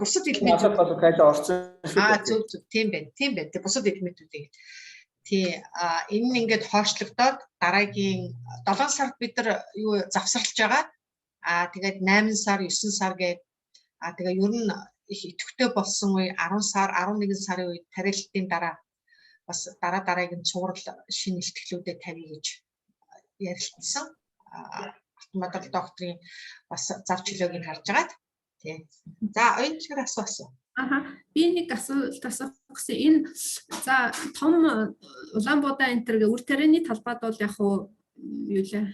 Бусад элемент. Азот фосфор калиа орсон. Зөв тийм байна. Тийм байна. Тэг бусад элементүүдийг. Тий энэ нь ингээд хойшлогдоод дараагийн 7 сард бид нар юу завсарлаж байгаа. Тэгээд 8 сар, 9 сар гээд тэгээ ер нь их идэвхтэй болсон үе 10 сар, 11 сарын үед тариалалтын дараа бас дараагийн цуврал шинэ ихтгэлүүдэд тавья гэж ярилцсан. Алтанбаатар докторийн бас зав чөлөөгийг харж агаад. Тий. За оюутнууд асуусан. Би нэг асуулт асуух гэсэн энэ за том Улаанбуудаа энэ төр үр тарианы талбайд бол яг юу лээ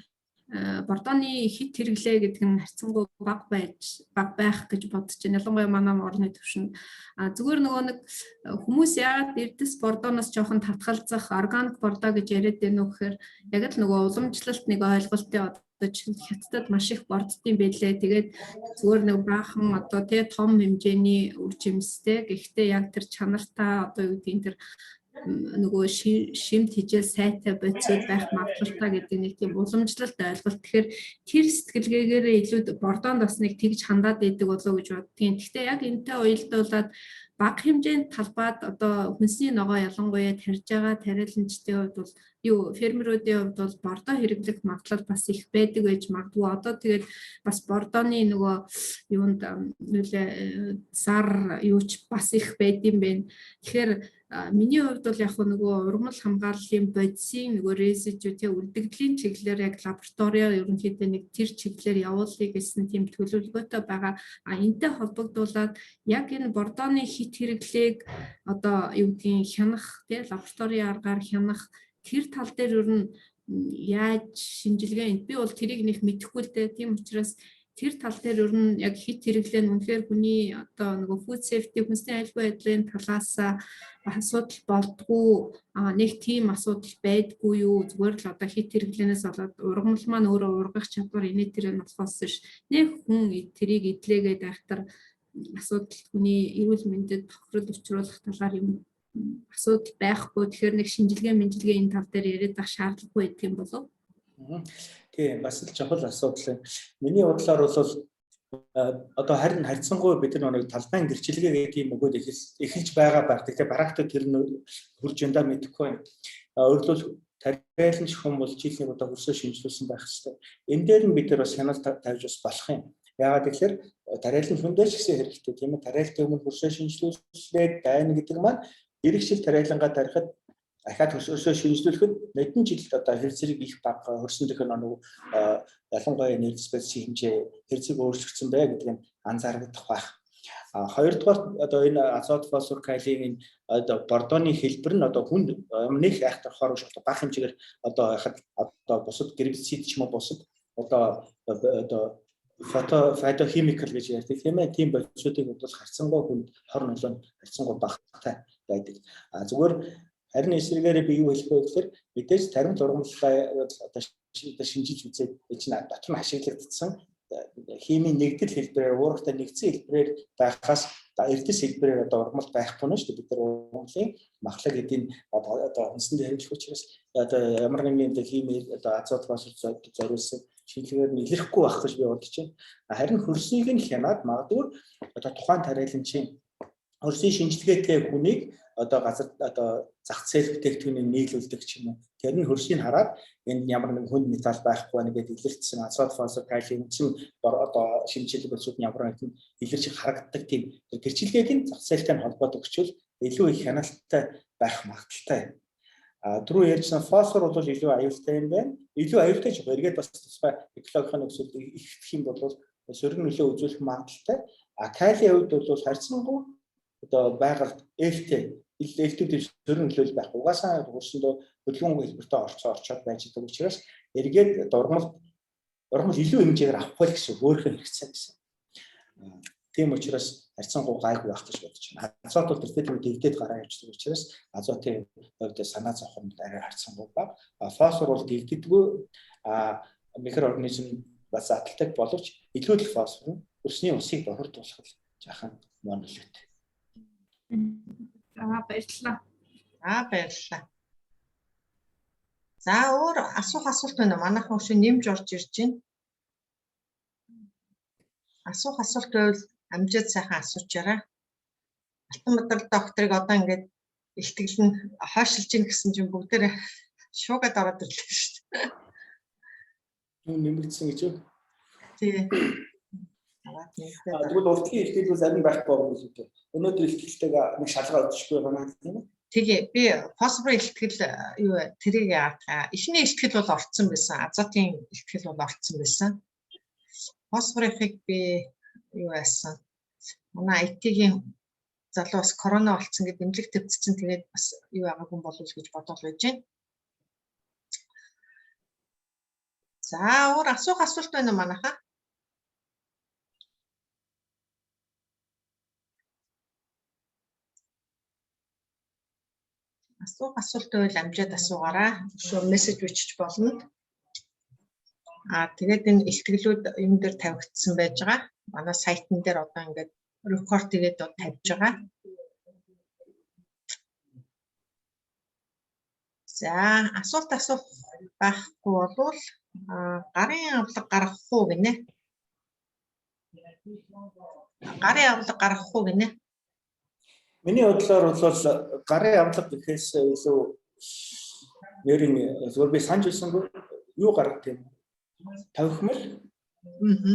бордооны хит хэрэглээ гэдэг нь харьцангуй бага байх гэж бодож байна. Ялангуяа манай орны төвшөнд зүгээр нөгөө нэг хүмүүс яагаад эрдэс бордооноос жоохон татгалзах органик бордоо гэж яриад байна уу гэхээр яг л нөгөө уламжлалт нэг ойлголтын хятадд маш их борддсон байлээ. Тэгээд зүгээр нэг баахан одоо тий том хэмжээний үр жимстэй. Гэхдээ яг тэр чанартаа одоо юу гэдэг тэр нөгөө шимт хижээл сайтай бодисод байх магадлалтай гэдэг нэг тийм уламжлалт ойлголт. Тэгэхээр тэр сэтгэлгээгээр илүү бордоонд бас нэг тэгж хандаад идэг болов уу гэж боддгийн. Гэхдээ яг энэтэй уялдуулаад бага хэмжээний талбайд одоо хүнсний ногоо ялангуяа тарьж байгаа тариаланчдын хувьд бол фермерүүдийн хувьд бол бордоо хэрэглэх магадлал бас их байдаг байж магадгүй. Одоо тэгээд бас бордооны нөгөө юунд сар юуч бас их байдсан байна. Тэгэхээр миний хувьд бол яг нөгөө ургамал хамгааллын бодисын нөгөө резидүү тий үлдэгдлийн чиглэлээр яг лабораториар ерөнхийдөө нэг тэр чиглэлээр явуулъя гэсэн тийм төлөвлөгөөтэй байгаа. Энэтэй холбогдуулаад яг энэ бордооны хит хэрэглээг одоо юу гэдгийг хянах тий лабораторийн аргаар хянах тэр тал дээр ер нь яаж шинжилгээ энд би бол тэрийг нэг мэдэхгүй л дээ. Тийм учраас тэр тал дээр ер нь яг хит хэрэглээ нь үнэхээр хүний одоо нөгөө food safety хүнсний аюулгүй байдлын талаас асуудал болдгоо нэг тийм асуудал байдгүй юу, зүгээр л одоо хит хэрэглэнээс болоод ургамал маань өөрөө ургах чадвар инээ тэр нь болохоос биш нэг хүн тэрийг идлээгээд байхтар асуудал хүний эрүүл мэндэд тохирол учруулах талаар юм асуудал байхгүй. Тэгэхээр нэг шинжилгээ энэ тал дээр яриад байх шаардлагагүй гэдэг юм болов уу? Тийм бас л чухал асуудал. Миний бодлоор бол одоо харин харьцангуй бид нар нэг талбайн гэрчилгээ гэдэг юм өгөөд эхэлж байгаа баг. Тэгэхээр бараагтаа тэр нь хурж яндаа мэдэхгүй байна. Өөрөлдвөл тариалан хүн бол жилийн удаа хөрсөө шинжилүүлсэн байх хэрэгтэй. Энэ дээр нь бид нар бас хяналт тавьж бас болох юм. Яагаад гэхээр тариалан хүндээ ч гэсэн хэрэгтэй тийм ээ. Тариалтын өмнө хөрсөө шинжилүүлээд байна гэдэг маань иргэшил тариалангаа тарихад ахаад хөрсөө шинжилүүлэхэд мэдэн жилд одоо хэрэгцээг их бага хөрсөн дэх нэг ялангуяа нэрсбэс хэмжээ хэрэгцээг өөрчлөгдсөн бай гэдэг нь анзаарагдах байх. Хоёрдугаар одоо энэ азот фосфор калигийн одоо бордооны хэлбэр нь одоо хүнд өмнөх айхтархаар биш бага хэмжээгээр одоо хахад одоо бусад гербицид ч юм уу бусад одоо фотохимикал гэж ярьдаг тийм ээ. Тийм бодисуудыг бол харьцангуй хүнд хор нөлөө харьцангуй багатай байдаг. Зүгээр харин эсрэгээр би юу хэлэх вэ гэхээр мэдээж тарим ургамлаа одоо шинжилж үзээд чинь дотор нь ашиглагдсан химийн нэгдэл хэлбэрээр уургатай нэгдсэн хэлбэрээр байхаас эрдэс хэлбэрээр одоо ургамал байхгүй нь шүү дээ. Бид нар ургамлын махлаг эдийн одоо хүнсэнд хэрэглэх учраас одоо ямар нэгэн хими одоо азот фосфор зориулсан шинжилгээр нь илэрхгүй байх гэж би бодож байна. Харин хөрсийг нь хянаад магадгүй одоо тухайн тариаланчийн хөрсийн шинжилгээтэй хүнийг одоо газар одоо зах зээл бүтээгдэхүүнийг нийлүүлдэг ч юм уу. Тэр нь хөрсийг хараад энд ямар нэгэн хүнд металл байхгүй байна гэдээ илэрчсэн азот фосфор калиум чинь одоо шинжилгээ болсууд ямар нэгэн илэрч харагддаг тийм гэрчилгээг нь зах зээлтэй холбоод өгчвөл илүү их хяналттай байх магадaltaй. Түрүү ярьсан фосфор бол илүү аюултай юм байна. Илүү аюултай ч эргээд бас тусгай экологийн нөхцөлд ихтгэх юм бол сөрөг нөлөө үзүүлэх магадaltaй. Калиевд бол харьцангуй одоо байгальд ээлтэй ээлтүүд сөрөг нөлөөл байх. Угаасаа хөрсөндөө хөдөлгөөн хэлбэртэй орчоод байж байгаа учраас эргээд ургамал илүү хэмжээгээр авахгүй гэсэн өөрийнхөө хэрэгцээ гэсэн. Тийм учраас харьцангуй гайгүй байх гэж бодож байна. Азот бол тэр дэгдээд гараа явждаг учраас азотын хувьд санаа зовхон арай харьцангуй бага. Фосфор бол дэгддэггүй микроорганизм бас аталдаг боловч илүү их фосфор нь өсний усыг дохирдуулахад жаахан монолит. Баярлалаа. Баярлалаа. За өөр асуулт байна уу? Манайхан өшөө нэмж орж ирж байна. Асуулт байвал амжаад сайхан асуучаарай. Алтанбаатар докторыг одоо ингээд ихтгэл нь хойшилж ийн гэсэн чинь бүгдээрээ шуугаад ороод ирлээ шүү дээ. Юу нэмэгдсэн гэж юу? Тий. Тэгвэл уртгийн ихтгэл зарим байхгүй байгаа юм шиг. Өнөөдөр ихтгэлтэйгээ нэг шалгаа өгчихгүй байна тийм үү? Тэгээ би фосфорын ихтгэл юу тэрийг яах. Эхний ихтгэл бол орцсон байсан. Азотын ихтгэл бол орцсон байсан. Фосфорыг би юу яасан. Манай IT-ийн залуу бас корона болцсон гэдэг дэмжлэг төвцсөн. Тэгээд бас юу байгаагүй болов гэж бодоод байж байна. За өөр асуулт байна уу манайхаа? Асуулт байвал амжаад асуугаарай. Өшөө мессеж бичиж болно. Тэгээд энэ ихтгэлүүд юм дээр тавигдсан байж байгаа. Манай сайтн дээр одоо ингээд рекорд тэгээд тавьж байгаа. За асуулт байхгүй болвол гарын авлага гаргах уу гинэ? Гарын авлага гаргах уу гинэ? Миний бодлоор бол гарын авлага гэхээс илүү нэрийн зүгээр би санаж ирсэнгүй юу гаргах юм? Тавхимал.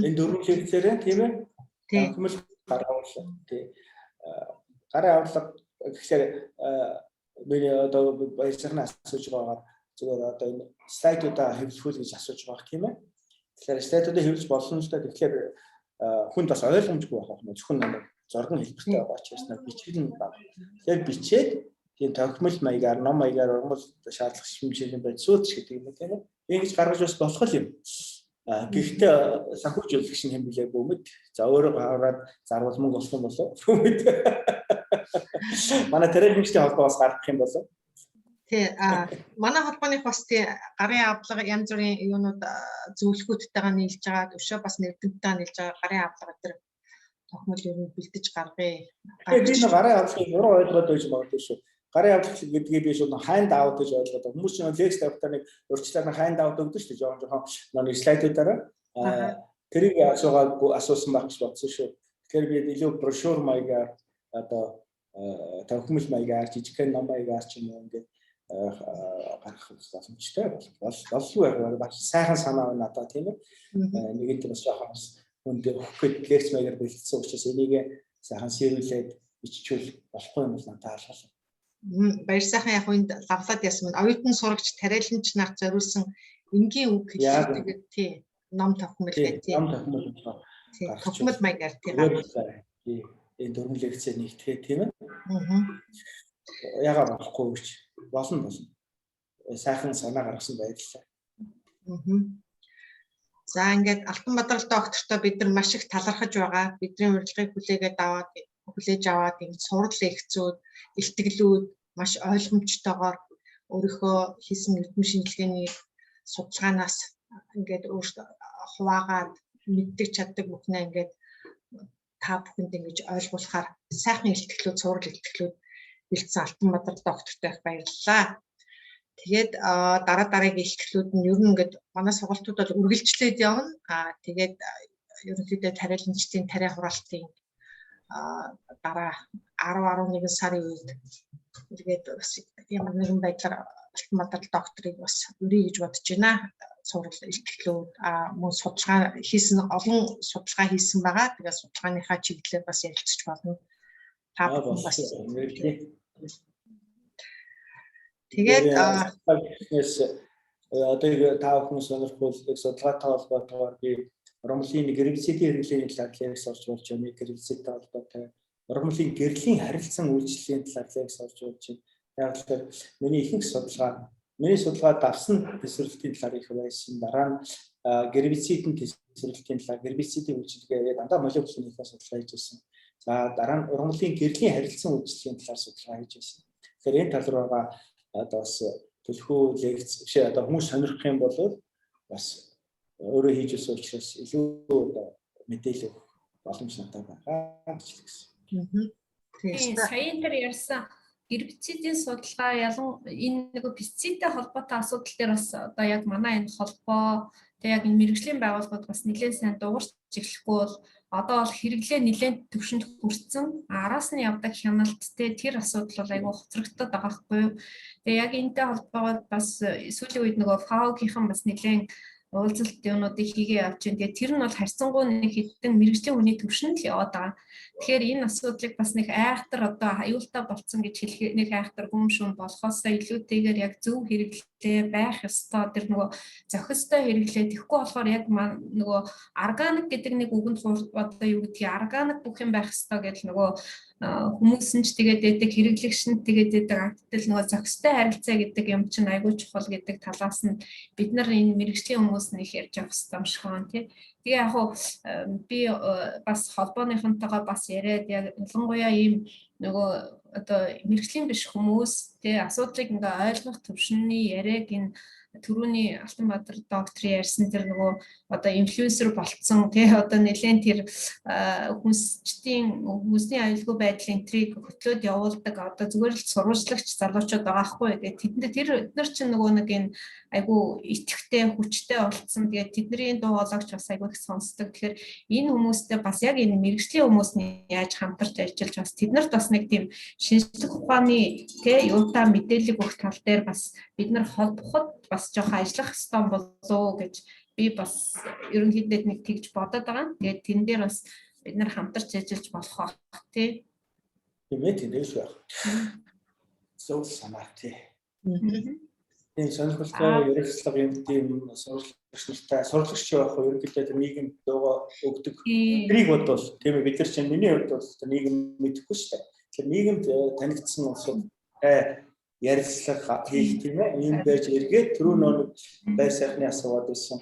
Энэ дөрвөн хэрэгцээрээ тийм ээ? Тавхимал гаргавал тий. Гарын авлага гэхээр миний одоо баярсагнаа асууж байгаагаар зүгээр одоо энэ слайдуудаа хэвлэхүүл гэж асууж байгаа тийм ээ. Тэгэхээр слайдуудаа хэвлэж болно л да. Тэгэхээр хүнд бас ойлгомжгүй байх нь зөвхөн нэг зоргон хэлбэртэй байгаа учраас бичиг нь баг. Тэгэхээр бичээд тийм тогтмол маягаар, ном маягаар ургамал шаардлага шимжээний байцууд ч гэдэг юм тийм үү. Ингэж гаргаж бас болох юм. Гэхдээ санхүүж үзэгч нь хэмбэлээ бөмбөд. За өөрөө гараад зарвал мөнгө олсон болов. Бөмбөд. Манай тэрэгчтэй холбоос гаргах юм болов. Тий, манай холбооных бас тий гарын авлага янз бүрийн юунууд зөвлөхүүдтэйгээ нийлж байгаа, өшөө бас нэгдэмтэйгээ нийлж байгаа гарын авлага төр тогтмол ер нь бэлдэж гаргая. Би нэг гарын авлагыг буруу ойлгоод байж магадгүй шүү. Гарын авлага гэдгийг би шууд хайнд аут гэж ойлгоод хүмүүс чинь лекс тавтаа нэг урьдчилан хайнд аут өгдөө шүү дээ. Жохон нэг слайдуудаараа тэрийг асуусан байх гэж бодсон шүү. Тэгэхээр би илүү брошюр маягаар одоо тогтмол маягаар жижигхэн ном маягаар ч юм уу ингээд гарах боломжтой болов баг сайхан санаа байна одоо тийм ээ нэг нь бас жоохон хүнд өгөх лекц маягаар бэлдсэн учраас энийг сайхан сэрүүлээд биччихвэл болохгүй юм бол надад хаалгал. Баяр сайхан яг үнд лавлаад ясмын оюутан сурагч тариаланч нарт зориулсан энгийн үг хэлдэг тий ном тогтмол гэх тий ном тогтмол тогтмол маягаар тий энэ дөрвөн лекцээ нэгтгэе тийм ээ яагаад болохгүй гэж болно. Сайхан санаа гаргасан баярлалаа. За ингээд Алтанбаатар доктортой бид нар маш их талархаж байгаа. Бидний урилгыг хүлээж аваад ингэж сурал лекцүүд, илтгэлүүд маш ойлгомжтойгоор өөрийнхөө хийсэн эрдэм шинжилгээний судалгаанаас ингээд өөртөө хуваагаад мэддэг чаддаг бүхнээ ингээд та бүхэнд ингэж ойлгуулахаар сайхан илтгэлүүд, сурал илтгэлүүд бэлдсэн Алтанбаатар доктортой их баярлалаа. Тэгээд дараагийн илтгэлүүд нь ер нь ингээд манай сургалтууд бол үргэлжлээд явна. Тэгээд ерөнхийдөө тариаланчдын тариа хураалтын дараа 10-11 сарын үед тэгээд ямар нэгэн байдлаар Алтанбаатар докторыг бас өрий гэж бодож байна. Сурал илтгэлүүд мөн судалгаа хийсэн олон судалгаа хийсэн байгаа. Тэгээд судалгааныхаа чиглэлээр бас ярилцж болно. Та бүхэн бас тэгээд одоо та бүхэн сонирхвол судалгаатай холбоотойгоор би ургамлын гербицидийн хэрэглээний талаар лекц орж болж байна. Гербицидтэй холбоотой ургамлын гэрлийн харилцан үйлчлэлийн талаар лекц орж болж байна. Яг л миний ихэнх судалгаад авсан тесрэлтийн талаар их байсан. Дараа нь гербицидийн тесрэлтийн талаар гербицидийн үйлчлэгээ дандаа молекулынхаа судалгаа хийж байсан. За дараа нь ургамлын гэрлийн харилцан үйлчлэлийн талаар судалгаа хийж байсан. Тэгэхээр энэ тал руугаа одоо бас төлхөө лекц биш одоо хүмүүс сонирхох юм бол бас өөрөө хийж өссөн учраас илүү мэдээлэл өгөх боломж надад байгаа гэж хэлсэн. Тийм саяын тэр ярьсан гербицидийн судалгаа энэ нэг пестицидтэй холбоотой асуудал дээр бас одоо яг манай энэ холбоо тэг яг энэ мэрэгжлийн байгууллагууд бас нэлээд сайн дуурч эхлэхгүй бол одоо бол хэрэглээ нэлээд төвшөнд хүрсэн. Араас нь явдаг хяналт тэр асуудал бол айгүй хоцрогдоод байгаа хгүй юу. Тэгээ яг энэтэй холбоогод бас сүүлийн үед нөгөө ФАО-гийнхан бас нэлээд уулзалт юмнуудыг хийгээ явж байна. Тэгээ тэр нь бол харьцангуй нэг хэдэн мэрэгжлийн хүний төвшөнд л яваад байгаа. Тэгэхээр энэ асуудлыг бас нэг айхтар одоо аюултай болцсон гэж хэлэх нэг айхтар гүмшүүн болохоосоо илүүтэйгээр яг зөв хэрэглээ байх ёстой. Тэр нөгөө зохистой хэрэглээ тэгэхгүй болохоор яг нөгөө органик гэдэг нэг үгэнд одоо юу гэдгийг органик бүх юм байх ёстой гэж нөгөө хүмүүс нь ч тэгээд байдаг хэрэглэгч нь тэгээд байдаг актtel нөгөө зохистой харилцаа гэдэг юм чинь айгүй чухал гэдэг талаас нь бид нар энэ мэрэгжлийн хүмүүс нь их ярьж авах хэрэгтэй юм шиг байна тий. Тэгээ яг би бас холбооныхонтойгоо бас яриад яг ялангуяа ийм нөгөө одоо мэрэгжлийн биш хүмүүс тий асуудлыг ингээ ойлгох төвшинний яриаг энэ түрүүний Алтанбаатар докторын ярьсан тэр нөгөө одоо инфлюенсер болцсон тий одоо нэлээд тэр хүмүүсийн аюулгүй байдлын трийг хөтлөөд явуулдаг одоо зүгээр л сурвалжлагч залуучууд байгаа хгүй. Тэгээд тэд нар чинь нөгөө нэг энэ айгүй итгэвтэй хүчтэй болцсон. Тэгээд тэдний дуу хоолойч бас айгүй их сонсдог. Тэгэхээр энэ хүмүүстэй бас яг энэ мэрэгжлийн хүмүүс нь яаж хамтарч ажиллаж бас тэднэрт бас нэг тийм шинжлэх ухааны тий юутай мэдээлэл өгөх тал дээр бас бид нар холбоход бас жоохон ажиллах хэрэгтэй болов гэж би бас ерөнхийдөө нэг тэгж бодоод байгаа. Тэгээд тэн дээр бас бид нар хамтарч ажиллаж болох байх тий. Тийм ээ тийш байх. Зөв санаа тий. Тийм сонирхолтой ярилцлага юм тийм сурлагч байх ерөнхийдөө нийгэм дуугаа өгдөг. Тэрийг бодвол тийм ээ бид нар чинь миний хувьд бол нийгэм мэдэхгүй шүү дээ. Тэгэхээр нийгэмд танигдсан улсууд ярилцлага хийх тийм ээ. Ийм байж эргээд түрүү нэг бай сайхны асуугаад байсан.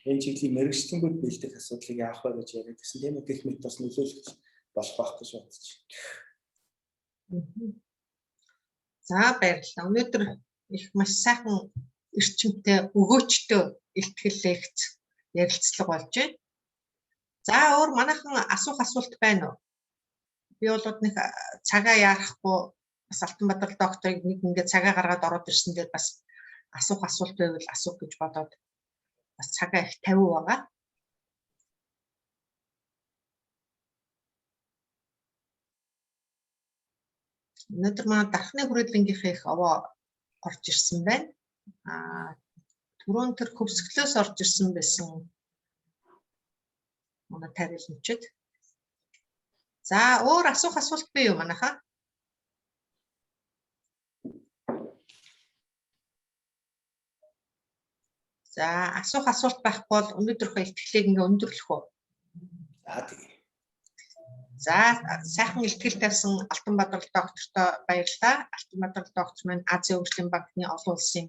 Энэ чиглэлийн мэрэгчлэнгүүд бэлдэх асуудлыг яах вэ гэж яриад байсан. Тийм ээ. Гэх мэт бас нөлөөлөх болох байх гэж бодож байна. За баярлалаа. Өнөөдөр их маш сайхан эрчимтэй өгөөчтэй ихтгэл лекц ярилцлага болж байна. За өөр манайхан асуулт байна уу? Би бол нэг цагаа яарахгүй бас Алтанбаатар докторыг нэг ингээд цагаа гаргаад ороод ирсэн дээр бас асуулт байвал асуух гэж бодоод бас цагаа их тавиу байгаа. Өнөөдөр манай дархны хүрээлэнгийнхээ их овоо орж ирсэн байна. Түрүүн тэр хөвсгөлөөс орж ирсэн байсан манай тарилчид. За өөр асуулт бий юу манайхаа? За асуулт байхгүй бол өнөөдрийнхөө ихтгэлийг ингээ өндөрлөх үү? За тийм. За сайхан ихтгэл тавьсан Алтанбаатар доктортой баярлалаа. Алтанбаатар доктор маань Азийн хөгжлийн банкны олон улсын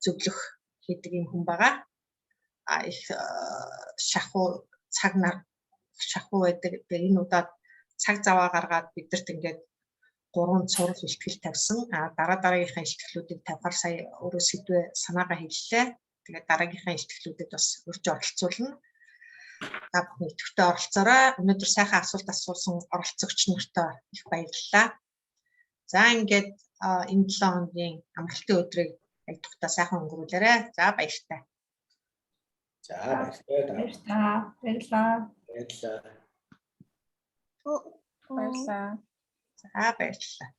зөвлөх хийдэг юм хүн байгаа. Их шахуу цаг нар шахуу байдаг. Энэ удаад цаг заваа гаргаад бидэрт ингээд 3 цуврал ихтгэл тавьсан. Дараагийнхаа ихтгэлүүдийг тавихаар сая өөрөө сэдвээ санаагаа хэллээ. Тэгээд дараагийнхаа ихтгэлүүдэд бас урьж оролцуулна. Та бүхэн идэвхтэй оролцоорой. Өнөөдөр сайхан асуулт асуусан оролцогч нартай их баярлалаа. За ингээд энэ 7 хоногийн амралтын өдрийг идэвхтэй сайхан өнгөрүүлээрэй. За баяртай. За баярлалаа. Баярлалаа. Баярлалаа. Баярлалаа. За баярлалаа.